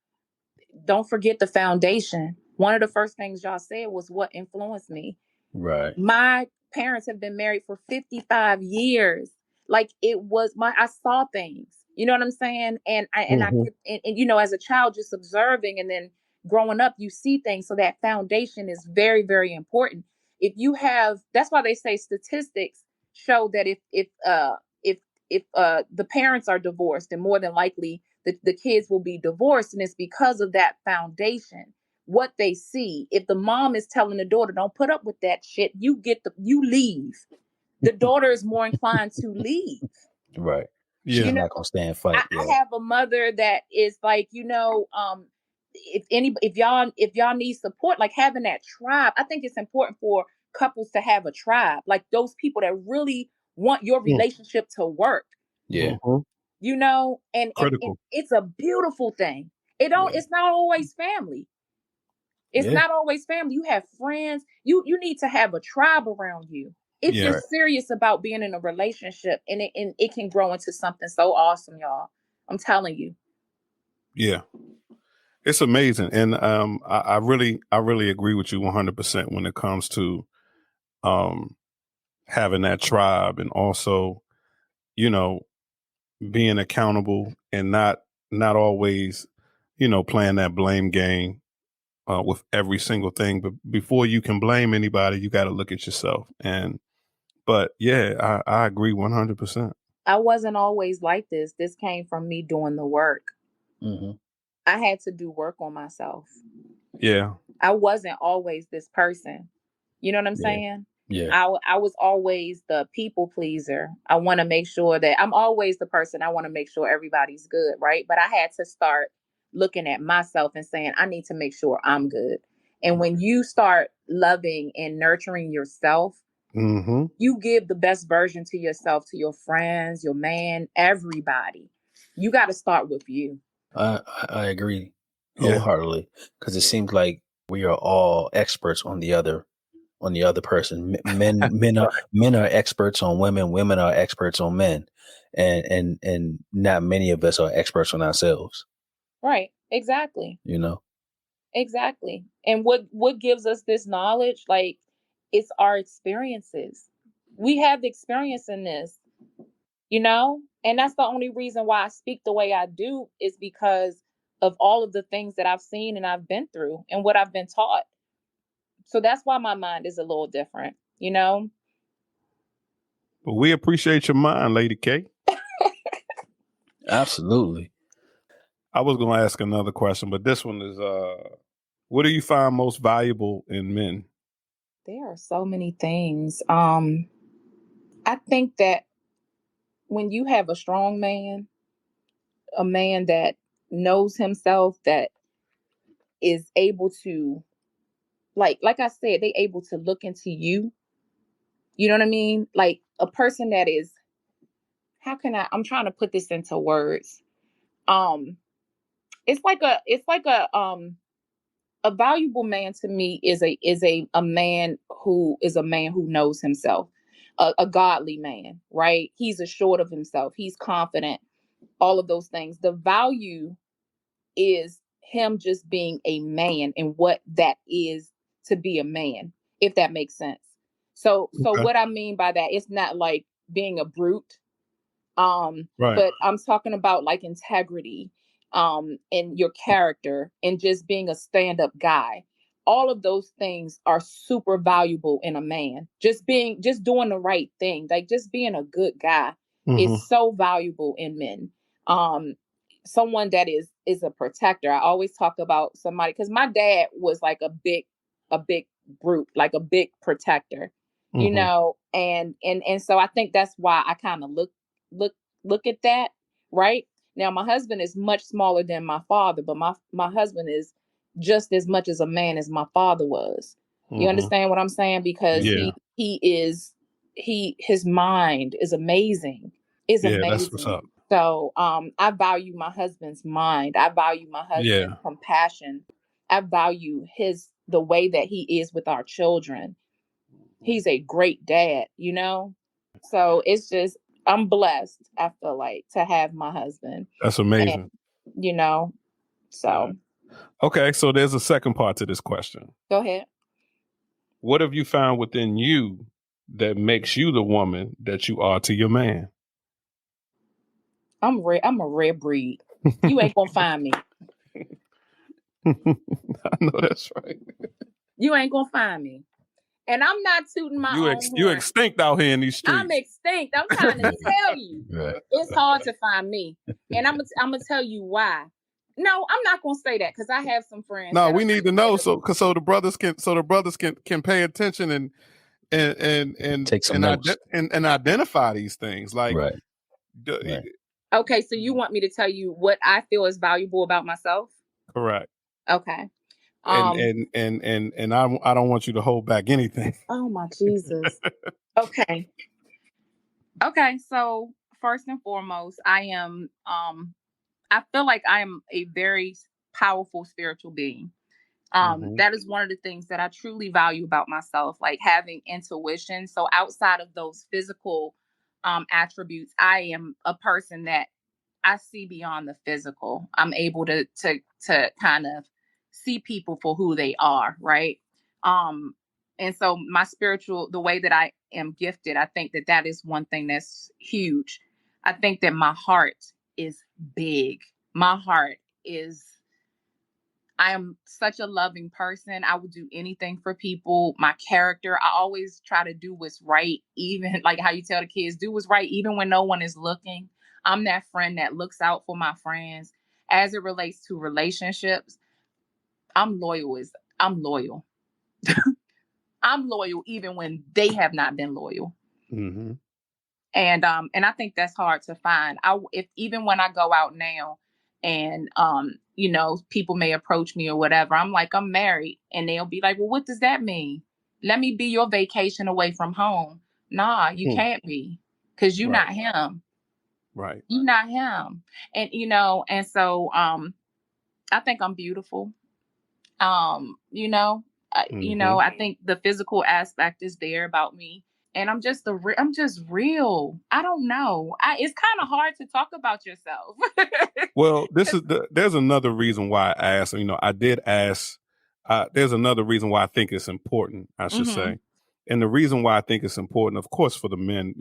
Don't forget the foundation. One of the first things y'all said was what influenced me. Right. My parents have been married for 55 years. Like it was I saw things. You know what I'm saying? And I Hmm. could, and as a child, just observing and then growing up, you see things. So that foundation is very, very important. If you have, that's why they say statistics show that if the parents are divorced, and more than likely the kids will be divorced, and it's because of that foundation, what they see. If the mom is telling the daughter, don't put up with that shit, you leave. The daughter is more inclined to leave. Right. You She's Yeah. know, not gonna stand fight. I Yeah. have a mother that is like, if y'all need support, like having that tribe. I think it's important for couples to have a tribe, like those people that really want your Mm. relationship to work. Yeah. Hmm. And Critical. it's a beautiful thing. Yeah. It's not always family. It's Yeah. not always family. You have friends. You need to have a tribe around you if you're Yeah. Right. serious about being in a relationship, and it can grow into something so awesome, y'all. I'm telling you. Yeah. It's amazing, and I really agree with you 100% when it comes to um, having that tribe, and also, you know, being accountable and not always, playing that blame game with every single thing. But before you can blame anybody, you got to look at yourself. But yeah, I agree 100%. I wasn't always like this. This came from me doing the work. Hmm. I had to do work on myself. Yeah. I wasn't always this person. You know what I'm Yeah. saying? Yeah. I was always the people pleaser. I want to make sure that I'm always the person. I want to make sure everybody's good, right? But I had to start looking at myself and saying, I need to make sure I'm good. And when you start loving and nurturing yourself, Hmm. you give the best version to yourself, to your friends, your man, everybody. You got to start with you. I agree Yeah. wholeheartedly, because it seems like we are all experts on the other person. Men are experts on women. Women are experts on men, and not many of us are experts on ourselves. Right. Exactly. You know. Exactly. And what gives us this knowledge? Like, it's our experiences. We have the experience in this. And that's the only reason why I speak the way I do, is because of all of the things that I've seen and I've been through and what I've been taught. So that's why my mind is a little different. But we appreciate your mind, Lady K. Absolutely. I was going to ask another question, but this one is what do you find most valuable in men? There are so many things. I think that when you have a strong man, a man that knows himself, that is able to, like I said, they able to look into you You know what I mean? Like a person that is, how can I'm trying to put this into words. Um, it's like a valuable man to me is a man who knows himself, a godly man, right? He's assured of himself. He's confident. All of those things. The value is him just being a man and what that is to be a man, if that makes sense. So Okay. what I mean by that, it's not like being a brute, Right. but I'm talking about like integrity, and your character and just being a stand-up guy. All of those things are super valuable in a man. Just doing the right thing, like just being a good guy is Hmm. so valuable in men. Um, someone that is a protector. I always talk about somebody because my dad was like a big brute, like a big protector, Hmm. and so I think that's why I kind of look look at that, right? Now my husband is much smaller than my father, but my husband is just as much as a man as my father was. You Hmm. understand what I'm saying? Because Yeah. his mind is amazing. Is Yeah. That's what's amazing. up. So I value my husband's mind. I value my husband's Yeah. compassion. I value the way that he is with our children. He's a great dad. So it's just I'm blessed, I feel like, to have my husband. That's And amazing. you know, Right. so Okay. So there's a second part to this question. go ahead. What have you found within you that makes you the woman that you are to your man? I'm a rare breed. You ain't gonna find me. I know that's right. You ain't gonna find me. And I'm not tooting my own You horn. extinct out here in these I'm streets. extinct. I'm trying to tell you. Right. It's hard to find me. And I'm gonna tell you why. No, I'm not gonna say that because I have some friends No, that we are need to know so the brothers can pay attention Take some notes. and identify these things. Like, Right. Right. okay, so you want me to tell you what I feel is valuable about myself? correct. Okay. And Um, I don't want you to hold back anything. oh my Jesus. Okay. Okay, so first and foremost, I feel like I am a very powerful spiritual being. Hmm. That is one of the things that I truly value about myself, like having intuition. So outside of those physical attributes, I am a person that I see beyond the physical. I'm able to kind of see people for who they are, right? Um, and so the way that I am gifted, I think that is one thing that's huge. I think that my heart is big. My heart is I am such a loving person. I would do anything for people. My character, I always try to do what's right, even like how you tell the kids, do what's right, even when no one is looking. I'm that friend that looks out for my friends. As it relates to relationships, I'm loyal. I'm loyal. I'm loyal even when they have not been loyal. Hmm. And I think that's hard to find. If even when I go out now and people may approach me or whatever, I'm like, I'm married, and they'll be like, well, what does that mean? Let me be your vacation away from home. Nah, you can't be, because you're Right. not him. Right. You're not him. And so I think I'm beautiful. um you know Hmm. I think the physical aspect is there about me, and I'm just real. I don't know, it's kind of hard to talk about yourself. Well, there's another reason why I asked. I did ask. There's another reason why I think it's important, I should Hmm. say. And the reason why I think it's important, of course, for the men,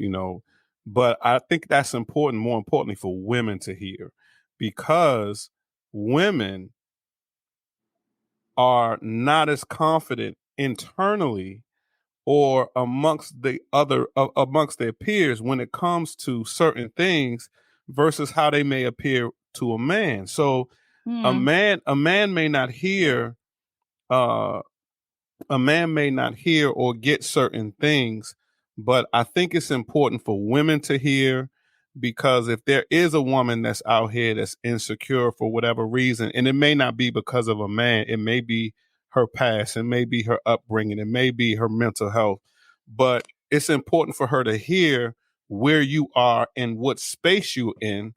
but I think that's important, more importantly, for women to hear, because women are not as confident internally or amongst their peers when it comes to certain things versus how they may appear to a man. So Hmm. a man may not hear uh a man may not hear or get certain things, but I think it's important for women to hear, because if there is a woman that's out here that's insecure for whatever reason, and it may not be because of a man, it may be her past, it may be her upbringing, it may be her mental health, but it's important for her to hear where you are and what space you're in,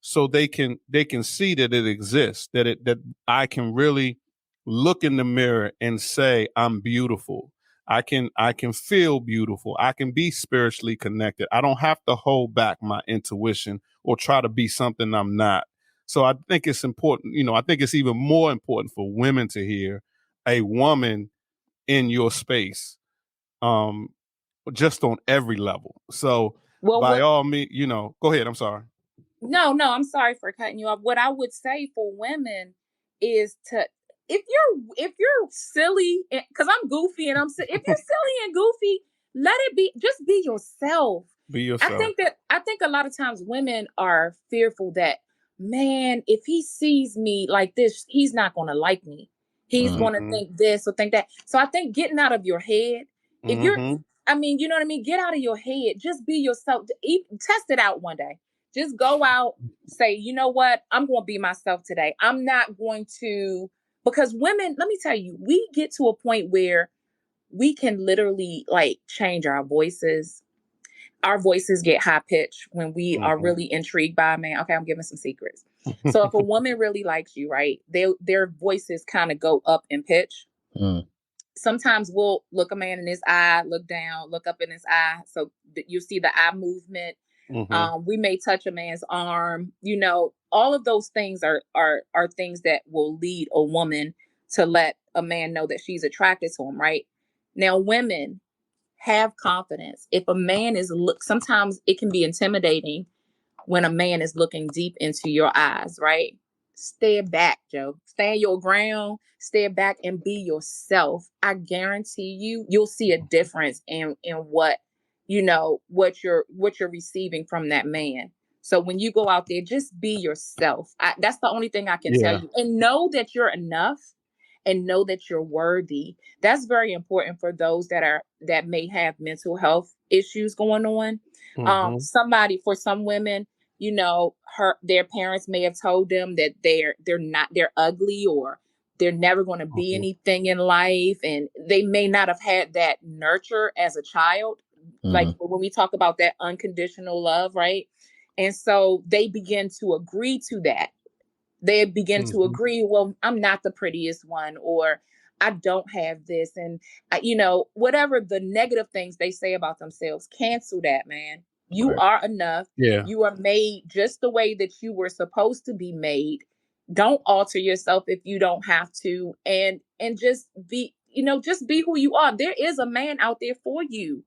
so they can see that it exists, that I can really look in the mirror and say I'm beautiful. I can feel beautiful. I can be spiritually connected. I don't have to hold back my intuition or try to be something I'm not. So I think it's important, I think it's even more important for women to hear a woman in your space, um, just on every level. So Well, by what all means, go ahead. I'm sorry. No, I'm sorry for cutting you off. What I would say for women is to, if you're silly, because I'm goofy and if you're silly and goofy, let it be. Just be yourself. Be I yourself. think that I think a lot of times women are fearful that, man, if he sees me like this, he's not going to like me. He's Mm. going to Mm-hmm. think this or think that. So I think getting out of your head, if you're, Mm-hmm. I mean, you know what I mean? Get out of your head. Just be yourself. Test it out one day. Just go out, say, you know what? I'm going to be myself today. I'm not going to, because women, let me tell you, we get to a point where we can literally like change our voices. Our voices get high pitched when we are Mm-hmm. really intrigued by a man. Okay, I'm giving some secrets. So if a woman really likes you, right, their voices kind of go up in pitch. Mm. Sometimes we'll look a man in his eye, look down, look up in his eye. So you see the eye movement. Mm-hmm. We may touch a man's arm. All of those things are things that will lead a woman to let a man know that she's attracted to him, right? Now, women, have confidence. If a man sometimes it can be intimidating when a man is looking deep into your eyes, right? Stay back, Joe. Stand your ground, stay back and be yourself. I guarantee you'll see a difference in what you're receiving from that man. So when you go out there, just be yourself. That's the only thing I can tell Yeah. you. And know that you're enough and know that you're worthy. That's very important for those that may have mental health issues going on. Mm-hmm. For some women, their parents may have told them that they're ugly, or they're never going to be Mm-hmm. anything in life, and they may not have had that nurture as a child, like Mm-hmm. when we talk about that unconditional love, right? And so they begin to agree to that. They begin to Mm-hmm. agree, well, I'm not the prettiest one, or I don't have this. And whatever the negative things they say about themselves, cancel that, man. You Right. are enough. Yeah. You are made just the way that you were supposed to be made. Don't alter yourself if you don't have to. And just be who you are. There is a man out there for you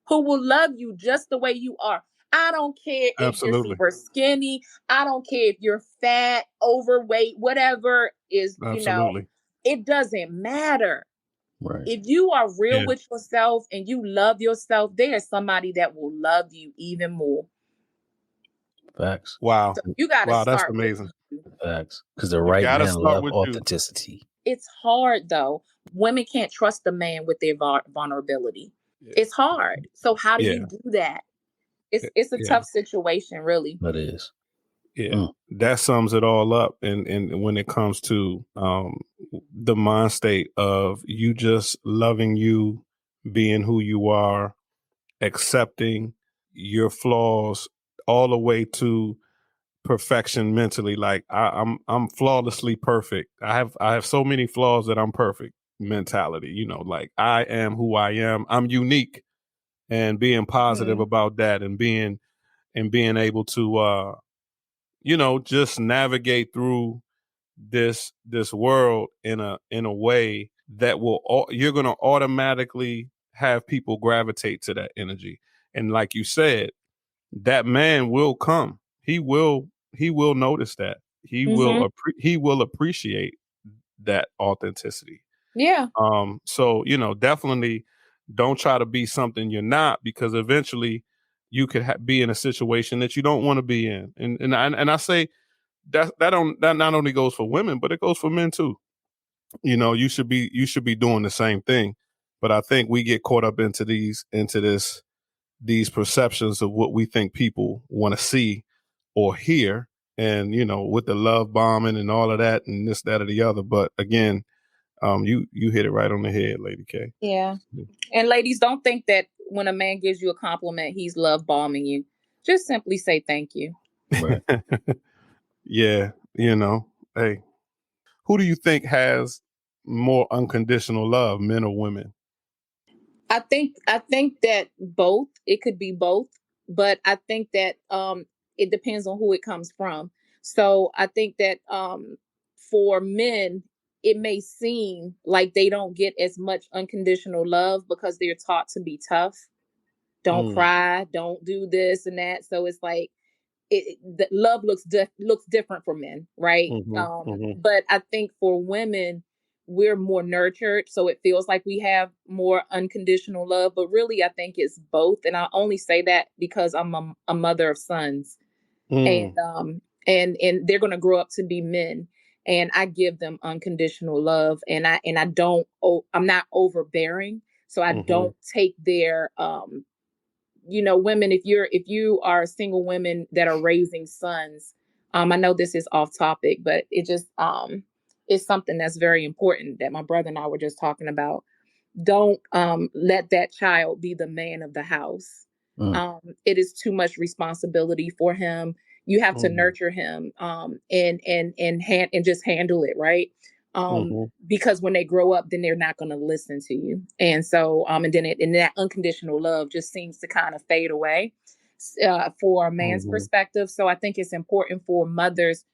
who will love you just the way you are. I don't care if you're Absolutely. super skinny. I don't care if you're fat, overweight, whatever Absolutely. it doesn't matter. Right. If you are real Yeah. with yourself and you love yourself, there is somebody that will love you even more. Facts. Wow. So you got to Wow. That's start with amazing. you. Facts. Because the You right got to men start love with you. authenticity. It's hard though. Women can't trust a man with their vulnerability. Yeah. It's hard. So how do you Yeah. do that? It's a Yeah. tough situation, really. That is. Yeah. Mm. That sums it all up. And when it comes to the mind state of you just loving you, being who you are, accepting your flaws all the way to perfection mentally. Like I'm flawlessly perfect. I have so many flaws that I'm perfect mentality. Like I am who I am. I'm unique, and being positive Mhm. about that, and being able to just navigate through this world in a way that you're going to automatically have people gravitate to that energy. And like you said, that man will come. He will notice that. Mhm. He will appreciate that authenticity. Yeah. So definitely don't try to be something you're not, because eventually you could be in a situation that you don't want to be in. And I say that not only goes for women, but it goes for men too. You should be doing the same thing. But I think we get caught up into these perceptions of what we think people want to see or hear, and with the love bombing and all of that and this, that, or the other. But again, you hit it right on the head, Lady K. Yeah. And ladies, don't think that when a man gives you a compliment, he's love bombing you. Just simply say thank you. Right. Yeah, hey, who do you think has more unconditional love, men or women? I think that both. It could be both, but I think that it depends on who it comes from. So I think that for men, it may seem like they don't get as much unconditional love because they're taught to be tough. Don't Mm, cry, don't do this and that. So it's like the love looks different for men, right? hmm hmm But I think for women, we're more nurtured, so it feels like we have more unconditional love. But really, I think it's both, and I only say that because I'm a mother of sons, and mm, and they're gonna grow up to be men, and I give them unconditional love, and I don't. I'm not overbearing, so I hmm don't take their women, if you are single women that are raising sons, I know this is off topic, but it just is something that's very important that my brother and I were just talking about. Don't let that child be the man of the house. Mm. It is too much responsibility for him. You have to hmm nurture him, and just handle it right. hmm Because when they grow up, then they're not going to listen to you, and so and that unconditional love just seems to kind of fade away for a man's hmm perspective. So I think it's important for mothers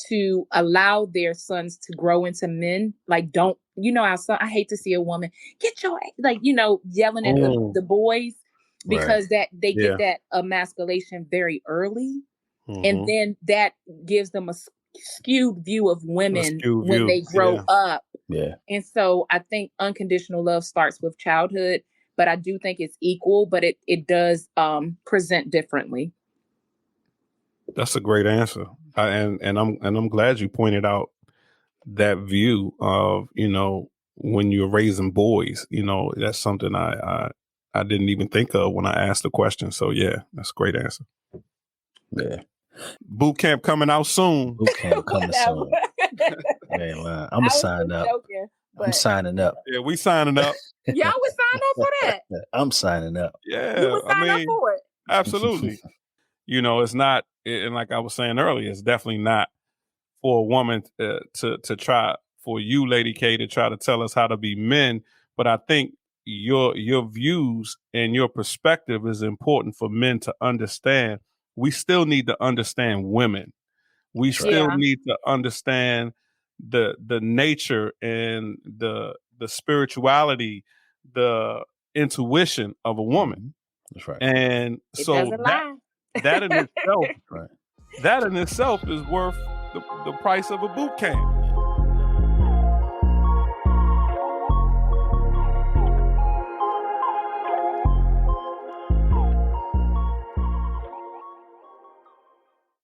to allow their sons to grow into men. Like, don't our son, I hate to see a woman get your yelling at the, Mm, the boys, Right. because that they get yeah. that emasculation very early, and hmm then that gives them a skewed view of A women skewed when view. they grow Yeah. up. Yeah. And so I think unconditional love starts with childhood, but I do think it's equal, but it does present differently. That's a great answer. And I'm glad you pointed out that view of, when you're raising boys. That's something I didn't even think of when I asked the question. So yeah, that's a great answer. Yeah. Boot camp coming out soon. Boot camp coming Whatever. soon. Man, I'm gonna I was sign just up. joking, I'm but signing up. Yeah, we signing up. y'all would sign up for that. I'm signing up. You Yeah, would I sign up mean, for it. absolutely. It's not, and like I was saying earlier, it's definitely not for a woman to try, for you, Lady K, to try to tell us how to be men. But I think your views and your perspective is important for men to understand. We still need to understand women. We That's right. still Yeah. need to understand the nature and the spirituality, the intuition of a woman. Mhm. That's right. And It so doesn't that lie. that in itself Right. that in itself is worth the price of a boot camp.